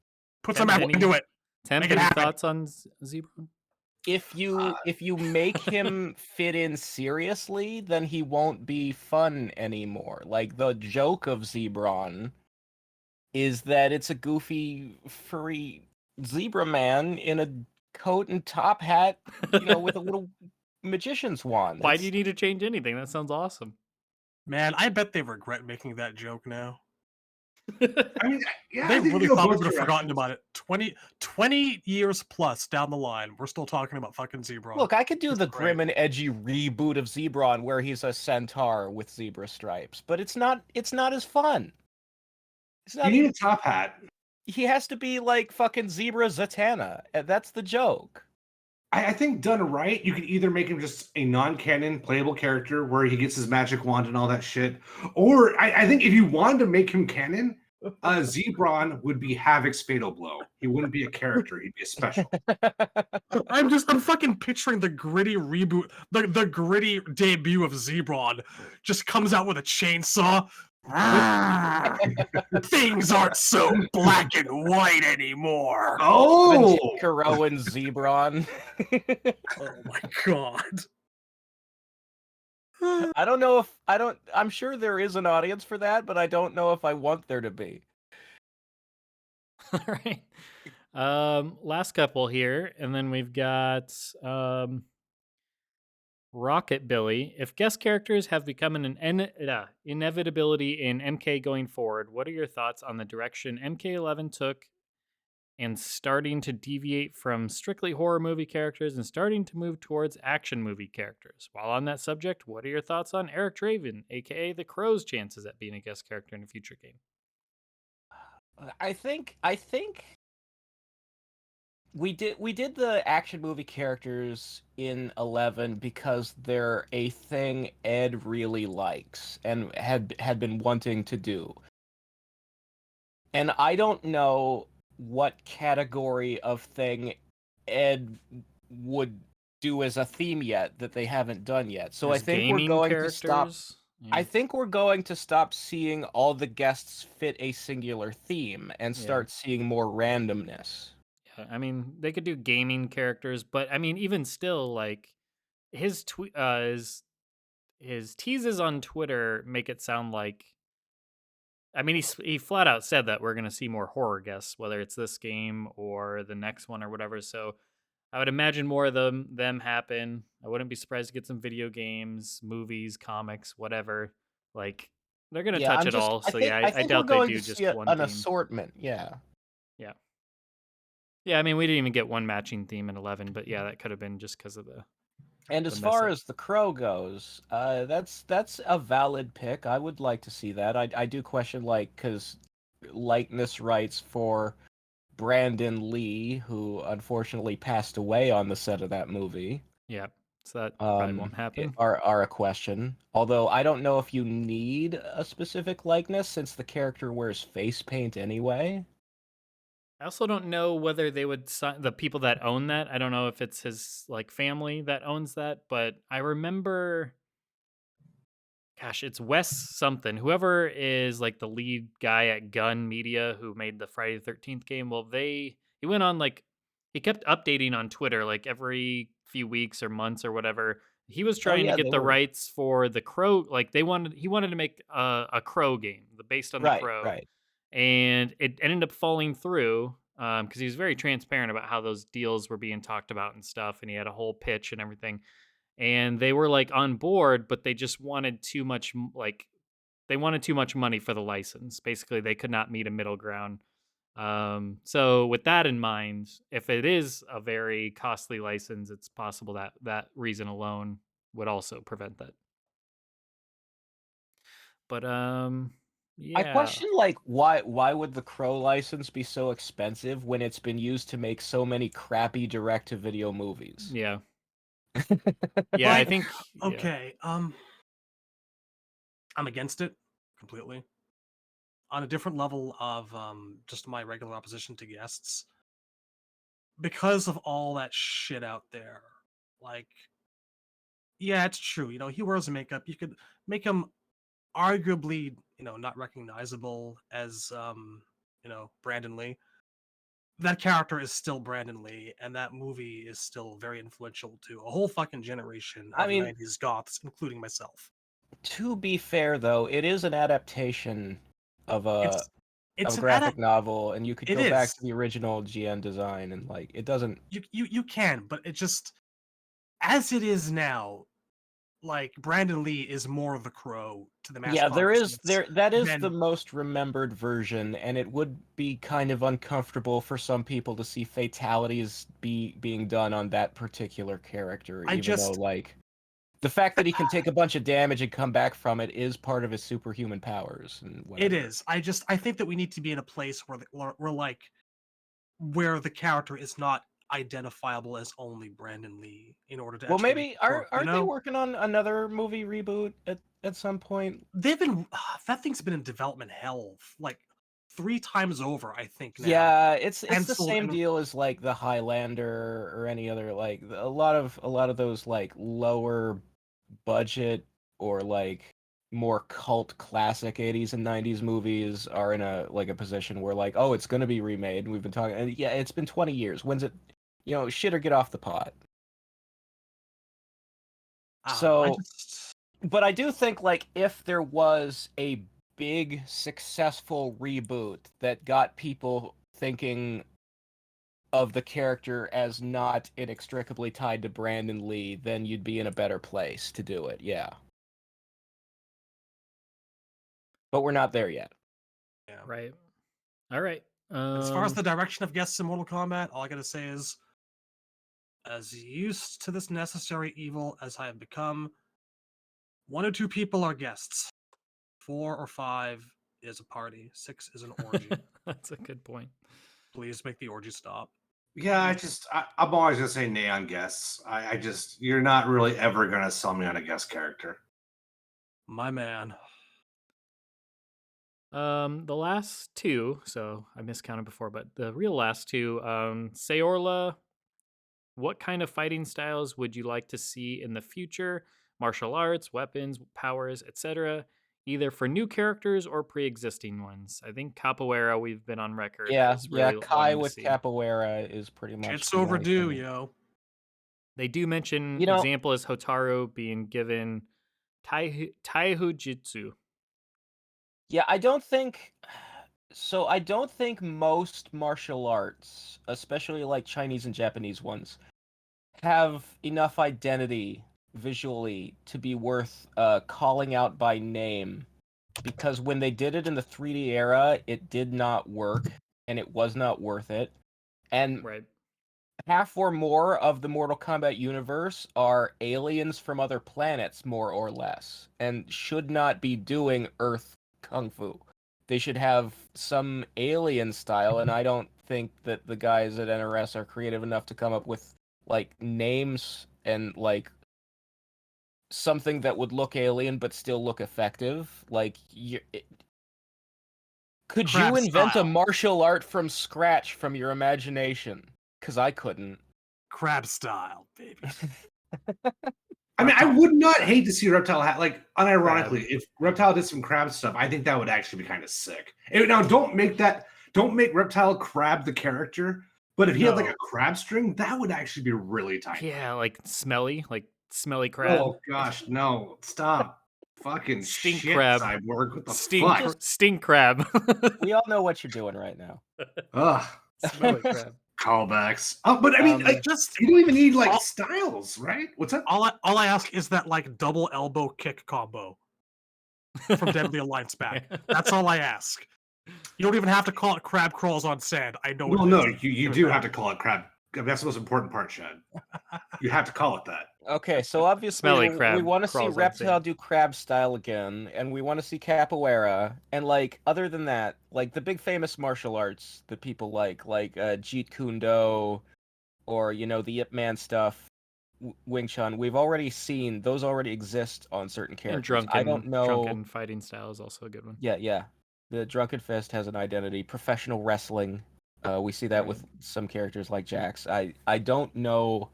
Put some effort into it. Temp, any thoughts on Zebron? If you make him fit in seriously, then he won't be fun anymore. Like, the joke of Zebron is that it's a goofy, furry zebra man in a coat and top hat, with a little magician's wand. Why do you need to change anything? That sounds awesome. Man, I bet they regret making that joke now. I mean, yeah, they really thought we would have forgotten about it. 20 years plus down the line, we're still talking about fucking Zebron. Look, I could do the grim and edgy reboot of Zebron where he's a centaur with zebra stripes, but it's not as fun. You need a top hat. He has to be like fucking Zebra Zatanna. That's the joke. I think done right, you could either make him just a non-canon playable character where he gets his magic wand and all that shit, or I think if you wanted to make him canon, Zebron would be Havoc's fatal blow. He wouldn't be a character; he'd be a special. I'm fucking picturing the gritty reboot, the gritty debut of Zebron, just comes out with a chainsaw. Things aren't so black and white anymore. Oh, Kuro and Zebron. Oh my god. I'm sure there is an audience for that, but I don't know if I want there to be. All right. Last couple here, and then we've got Rocket Billy. If guest characters have become an inevitability in MK going forward, what are your thoughts on the direction MK11 took and starting to deviate from strictly horror movie characters and starting to move towards action movie characters? While on that subject, what are your thoughts on Eric Draven, aka the Crow's chances at being a guest character in a future game? I think we did the action movie characters in 11 because they're a thing Ed really likes and had been wanting to do. And I don't know what category of thing Ed would do as a theme yet that they haven't done yet. So I There's think we're gaming going to stop. characters. I Yeah. think we're going to stop seeing all the guests fit a singular theme and Yeah. start seeing more randomness. Yeah, I mean, they could do gaming characters, but I mean, even still, like his tweet, his teases on Twitter make it sound like. I mean, he flat out said that we're gonna see more horror guests, whether it's this game or the next one or whatever. So I would imagine more of them happen. I wouldn't be surprised to get some video games, movies, comics, whatever. Like they're gonna Yeah, touch it all. I So think yeah, I I think we're doubt they going to do see just one an theme. assortment. Yeah. Yeah. Yeah, I mean, we didn't even get one matching theme in 11, but yeah, that could have been just because of the And the as mess far up. as the Crow goes, that's a valid pick. I would like to see that. I do question because likeness rights for Brandon Lee, who unfortunately passed away on the set of that movie, Yeah, so that probably won't happen. are a question. Although I don't know if you need a specific likeness since the character wears face paint anyway. I also don't know whether they would sign the people that own that. I don't know if it's his like family that owns that, but I remember gosh, it's Wes something. Whoever is like the lead guy at Gun Media who made the Friday the 13th game. Well, he went on like he kept updating on Twitter like every few weeks or months or whatever. He was Oh trying to yeah, get they the were. rights for the Crow. Like he wanted to make a Crow game based on the Right, Crow, right. and it ended up falling through because he was very transparent about how those deals were being talked about and stuff, and he had a whole pitch and everything, and they were like on board, but they just wanted too much like they wanted too much money for the license. Basically, they could not meet a middle ground. So with that in mind, if it is a very costly license, it's possible that that reason alone would also prevent that. But I yeah. question why would the Crow license be so expensive when it's been used to make so many crappy direct to video movies? Yeah. Yeah, I Like, think yeah. okay, I'm against it completely. On a different level of just my regular opposition to guests, because of all that shit out there. Like, yeah, it's true. He wears makeup. You could make him arguably, not recognizable as, Brandon Lee. That character is still Brandon Lee, and that movie is still very influential to a whole fucking generation I of mean, 90s goths, including myself. to be fair though, it is an adaptation of a It's it's an graphic novel, and you could it go back is. to the original GN design and it doesn't. You can, but it just, as it is now, like, Brandon Lee is more of the Crow to the mass Yeah, consciousness that is the than most remembered version, and it would be kind of uncomfortable for some people to see fatalities being done on that particular character, I even though just the fact that he can take a bunch of damage and come back from it is part of his superhuman powers and it whatever. is. I think that we need to be in a place where the character is not identifiable as only Brandon Lee in order to Well, actually make maybe it work, aren't they working on another movie reboot at some point? They've been that thing's been in development hell like 3 times over, I think now. Yeah, it's the Canceled same and deal as the Highlander or any other a lot of those lower budget or more cult classic 80s and 90s movies are in a position where oh, it's going to be remade. We've been talking, and yeah, it's been 20 years. When's it, shit or get off the pot. I don't know. So, but I do think if there was a big successful reboot that got people thinking of the character as not inextricably tied to Brandon Lee, then you'd be in a better place to do it. Yeah. But we're not there yet. Yeah. Right. All right. As far as the direction of guests in Mortal Kombat, all I gotta say is, as used to this necessary evil as I have become, 1 or 2 people are guests. 4 or 5 is a party. 6 is an orgy. That's a good point. Please make the orgy stop. Yeah, I'm always gonna say nay on guests. I just you're not really ever gonna sell me on a guest character. My man. The last two, so I miscounted before, but the real last two, Saorla, what kind of fighting styles would you like to see in the future? Martial arts, weapons, powers, etc. Either for new characters or pre-existing ones. I think Capoeira we've been on record Yeah, as yeah. really Kai wanting to with see. capoeira is pretty much It's the only overdue, thing. yo. They do mention You know, example is Hotaru being given Taihujitsu. yeah, I don't think so. I don't think most martial arts, especially like Chinese and Japanese ones, have enough identity visually to be worth calling out by name. Because when they did it in the 3D era, it did not work, and it was not worth it. And Right. half or more of the Mortal Kombat universe are aliens from other planets, more or less, and should not be doing Earth Kung Fu. They should have some alien style, and I don't think that the guys at NRS are creative enough to come up with, like, names and, like, something that would look alien but still look effective. Like, could you Crab invent a style. martial art from scratch from your imagination? Because I couldn't. Crab style, baby. I mean, I Reptile. would not hate to see Reptile like unironically, Crab. if Reptile did some crab stuff, I think that would actually be kind of sick. Now, don't make Reptile Crab the character, but if he had like No. a crab string, that would actually be really tight. Yeah, like smelly crab. Oh gosh, no! Stop! Fucking Stink shit, crab. Cyborg! What the Stink fuck? stink crab. We all know what you're doing right now. Ugh, Smelly crab. callbacks. Oh, but I mean, like, Just you don't even need like all, styles, right? What's up? all I ask is that like double elbow kick combo from Deadly Alliance back. That's all I ask. You don't even have to call it crab crawls on sand. I know Well, it no, is. you Give it do that. have to call it crab. I mean, that's the most important part, Shad. You have to call it that. Okay, so obviously Smelly we crab want to see crawls on Reptile sand. do crab style again, and we want to see capoeira, and like other than that, like the big famous martial arts that people like Jeet Kune Do, or the Ip Man stuff, Wing Chun. We've already seen those already exist on certain And characters. I don't know. drunken fighting style is also a good one. Yeah. The Drunken Fist has an identity. Professional wrestling. We see that Right. with some characters like Jax. I don't know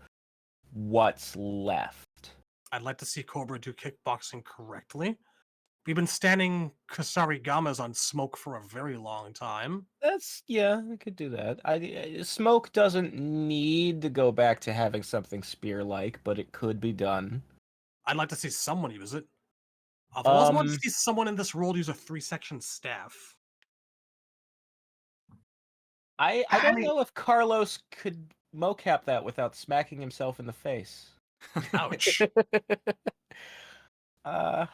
what's left. I'd like to see Cobra do kickboxing correctly. We've been standing Kasarigamas on smoke for a very long time. We could do that. Smoke doesn't need to go back to having something spear-like, but it could be done. I'd like to see someone use it. I've always wanted to Um, see someone in this role use a 3-section staff. I don't know if Carlos could mocap that without smacking himself in the face. Ouch. Good I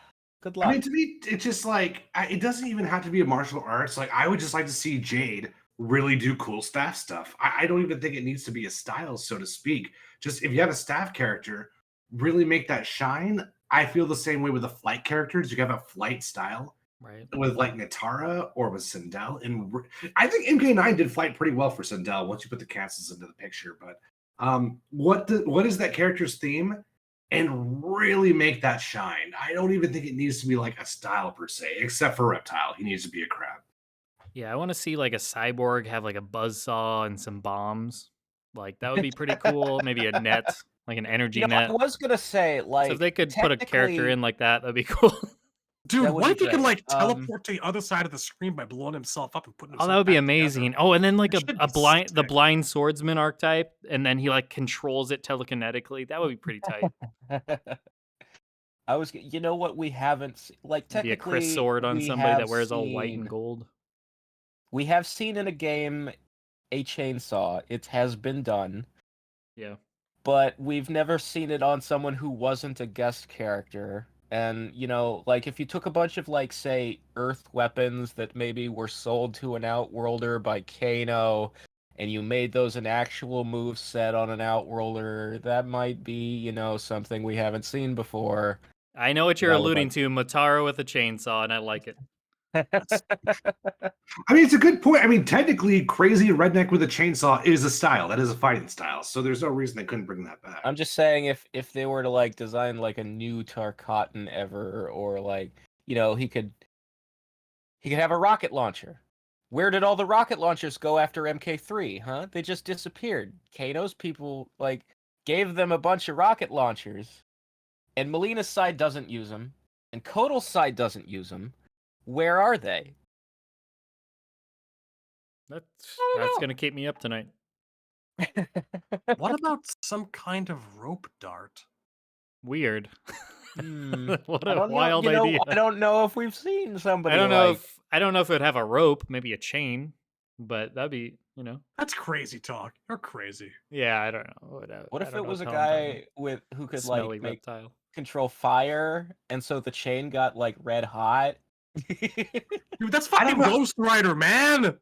luck. mean, to me, it's just like it doesn't even have to be a martial arts. Like, I would just like to see Jade really do cool staff stuff. I don't even think it needs to be a style, so to speak. Just if you have a staff character, really make that shine. I feel the same way with the flight characters. You have a flight style Right. with like Natara or with Sindel, and I think MK9 did flight pretty well for Sindel once you put the castles into the picture. But what is that character's theme? And really make that shine. I don't even think it needs to be like a style per se, except for Reptile. He needs to be a crab. Yeah, I want to see like a cyborg have like a buzzsaw and some bombs. Like that would be pretty cool. Maybe a net, like an energy I net. was gonna say, like, So if they could put a character technically, in like that, that'd be cool. Dude, That would what be if he could great. like teleport to the other side of the screen by blowing himself up and putting Oh, himself that would be back together? amazing. Oh, and then like That should a be blind the sick. blind swordsman archetype, and then he like controls it telekinetically. That would be pretty tight. you know what we haven't like Maybe a Chris technically sword on we somebody that have wears all white and seen gold. we have seen in a game a chainsaw. It has been done, Yeah. but we've never seen it on someone who wasn't a guest character. And like if you took a bunch of like say earth weapons that maybe were sold to an outworlder by Kano, and you made those an actual move set on an outworlder, that might be, something we haven't seen before. I know what you're That would, alluding like- to, Mataro with a chainsaw, and I like it. I mean, it's a good point. I mean, technically, crazy redneck with a chainsaw is a style. That is a fighting style. So there's no reason they couldn't bring that back. I'm just saying if they were to like design like a new Tarkatan ever, or like he He could have a rocket launcher. Where did all the rocket launchers go after MK3, huh? They just disappeared. Kano's people, like, gave them a bunch of rocket launchers, and Melina's side doesn't use them, and Kotal's side doesn't use them. Where are they? That's know. gonna keep me up tonight. What about some kind of rope dart? Weird. What I a don't wild know. idea. I don't know if we've seen somebody I don't know like... if it would have a rope, maybe a chain, but that'd be, That's crazy talk. You're crazy. Yeah, I don't know. What I if don't it know was a what the hell I'm talking guy who about. could Smelly like make reptile. control fire, and so the chain got like red hot? Dude, that's I don't fucking know. Ghost Rider, man!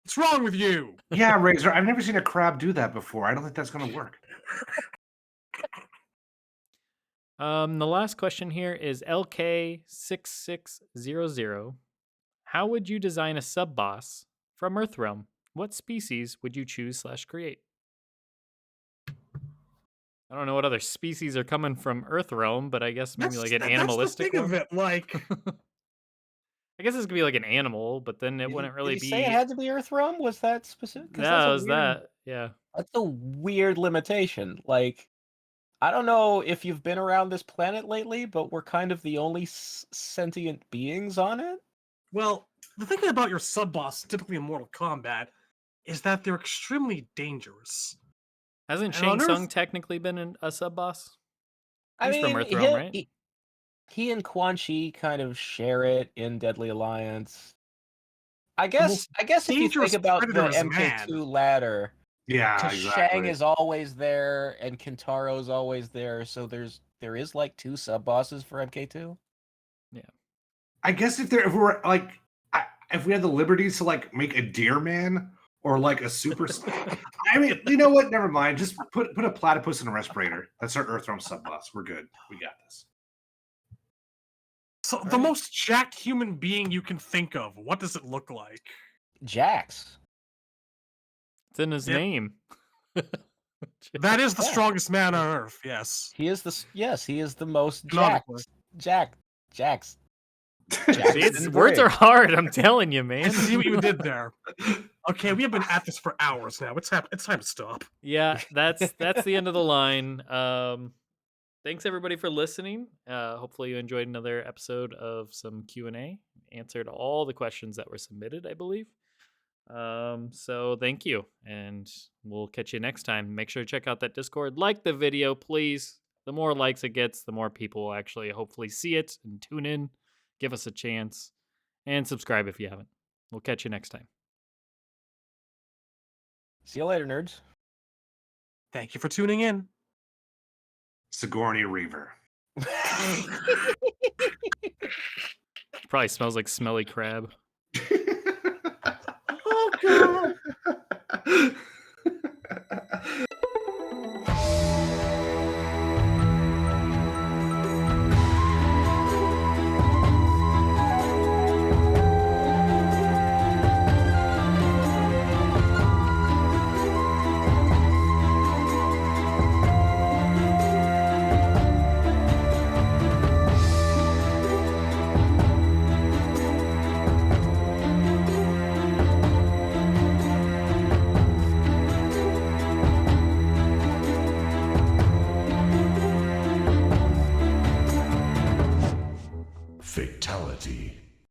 What's wrong with you? Yeah, Razor. I've never seen a crab do that before. I don't think that's going to work. The last question here is LK6600. How would you design a sub boss from Earthrealm? What species would you choose/create? I don't know what other species are coming from Earthrealm, but I guess maybe like an animalistic that's the thing one. of it. Like, I guess this could be like an animal, but then it Did wouldn't he really say it be. had to be Earthrealm? Was that specific? 'Cause Yeah, it was that. Yeah. That's a weird limitation. Like, I don't know if you've been around this planet lately, but we're kind of the only sentient beings on it. well, the thing about your sub boss, typically in Mortal Kombat, is that they're extremely dangerous. Hasn't And Shang on Tsung Earth- technically been a sub boss? I He's from mean, Earthrealm, right? he and Quan Chi kind of share it in Deadly Alliance. I most guess if you think dangerous about the predator is MK2 ladder, Yeah, Shang exactly. is always there and Kintaro's always there, so there is like 2 sub bosses for MK2. I guess if we're like, if we had the liberties to like make a deer man or like a super, I mean, you know what? Never mind. Just put a platypus in a respirator. That's our Earthrealm sub boss. We're good. We got this. So the Right. most jacked human being you can think of. What does it look like? Jax. It's in his Yep. name. That is the Yeah. strongest man on Earth. Yes. He is the most Canonically. Jax. See, words are hard. I'm telling you, I man. see what you did there. Okay, we have been at this for hours now. It's time to stop. Yeah, that's the end of the line. Thanks everybody for listening. Hopefully you enjoyed another episode of some Q&A. Answered all the questions that were submitted, I believe. So thank you, and we'll catch you next time. Make sure to check out that Discord. Like the video, please. The more likes it gets, the more people will actually hopefully see it and tune in. Give us a chance, and subscribe if you haven't. We'll catch you next time. See you later, nerds. Thank you for tuning in. Sigourney Reaver. Probably smells like smelly crab. Oh god. Fatality.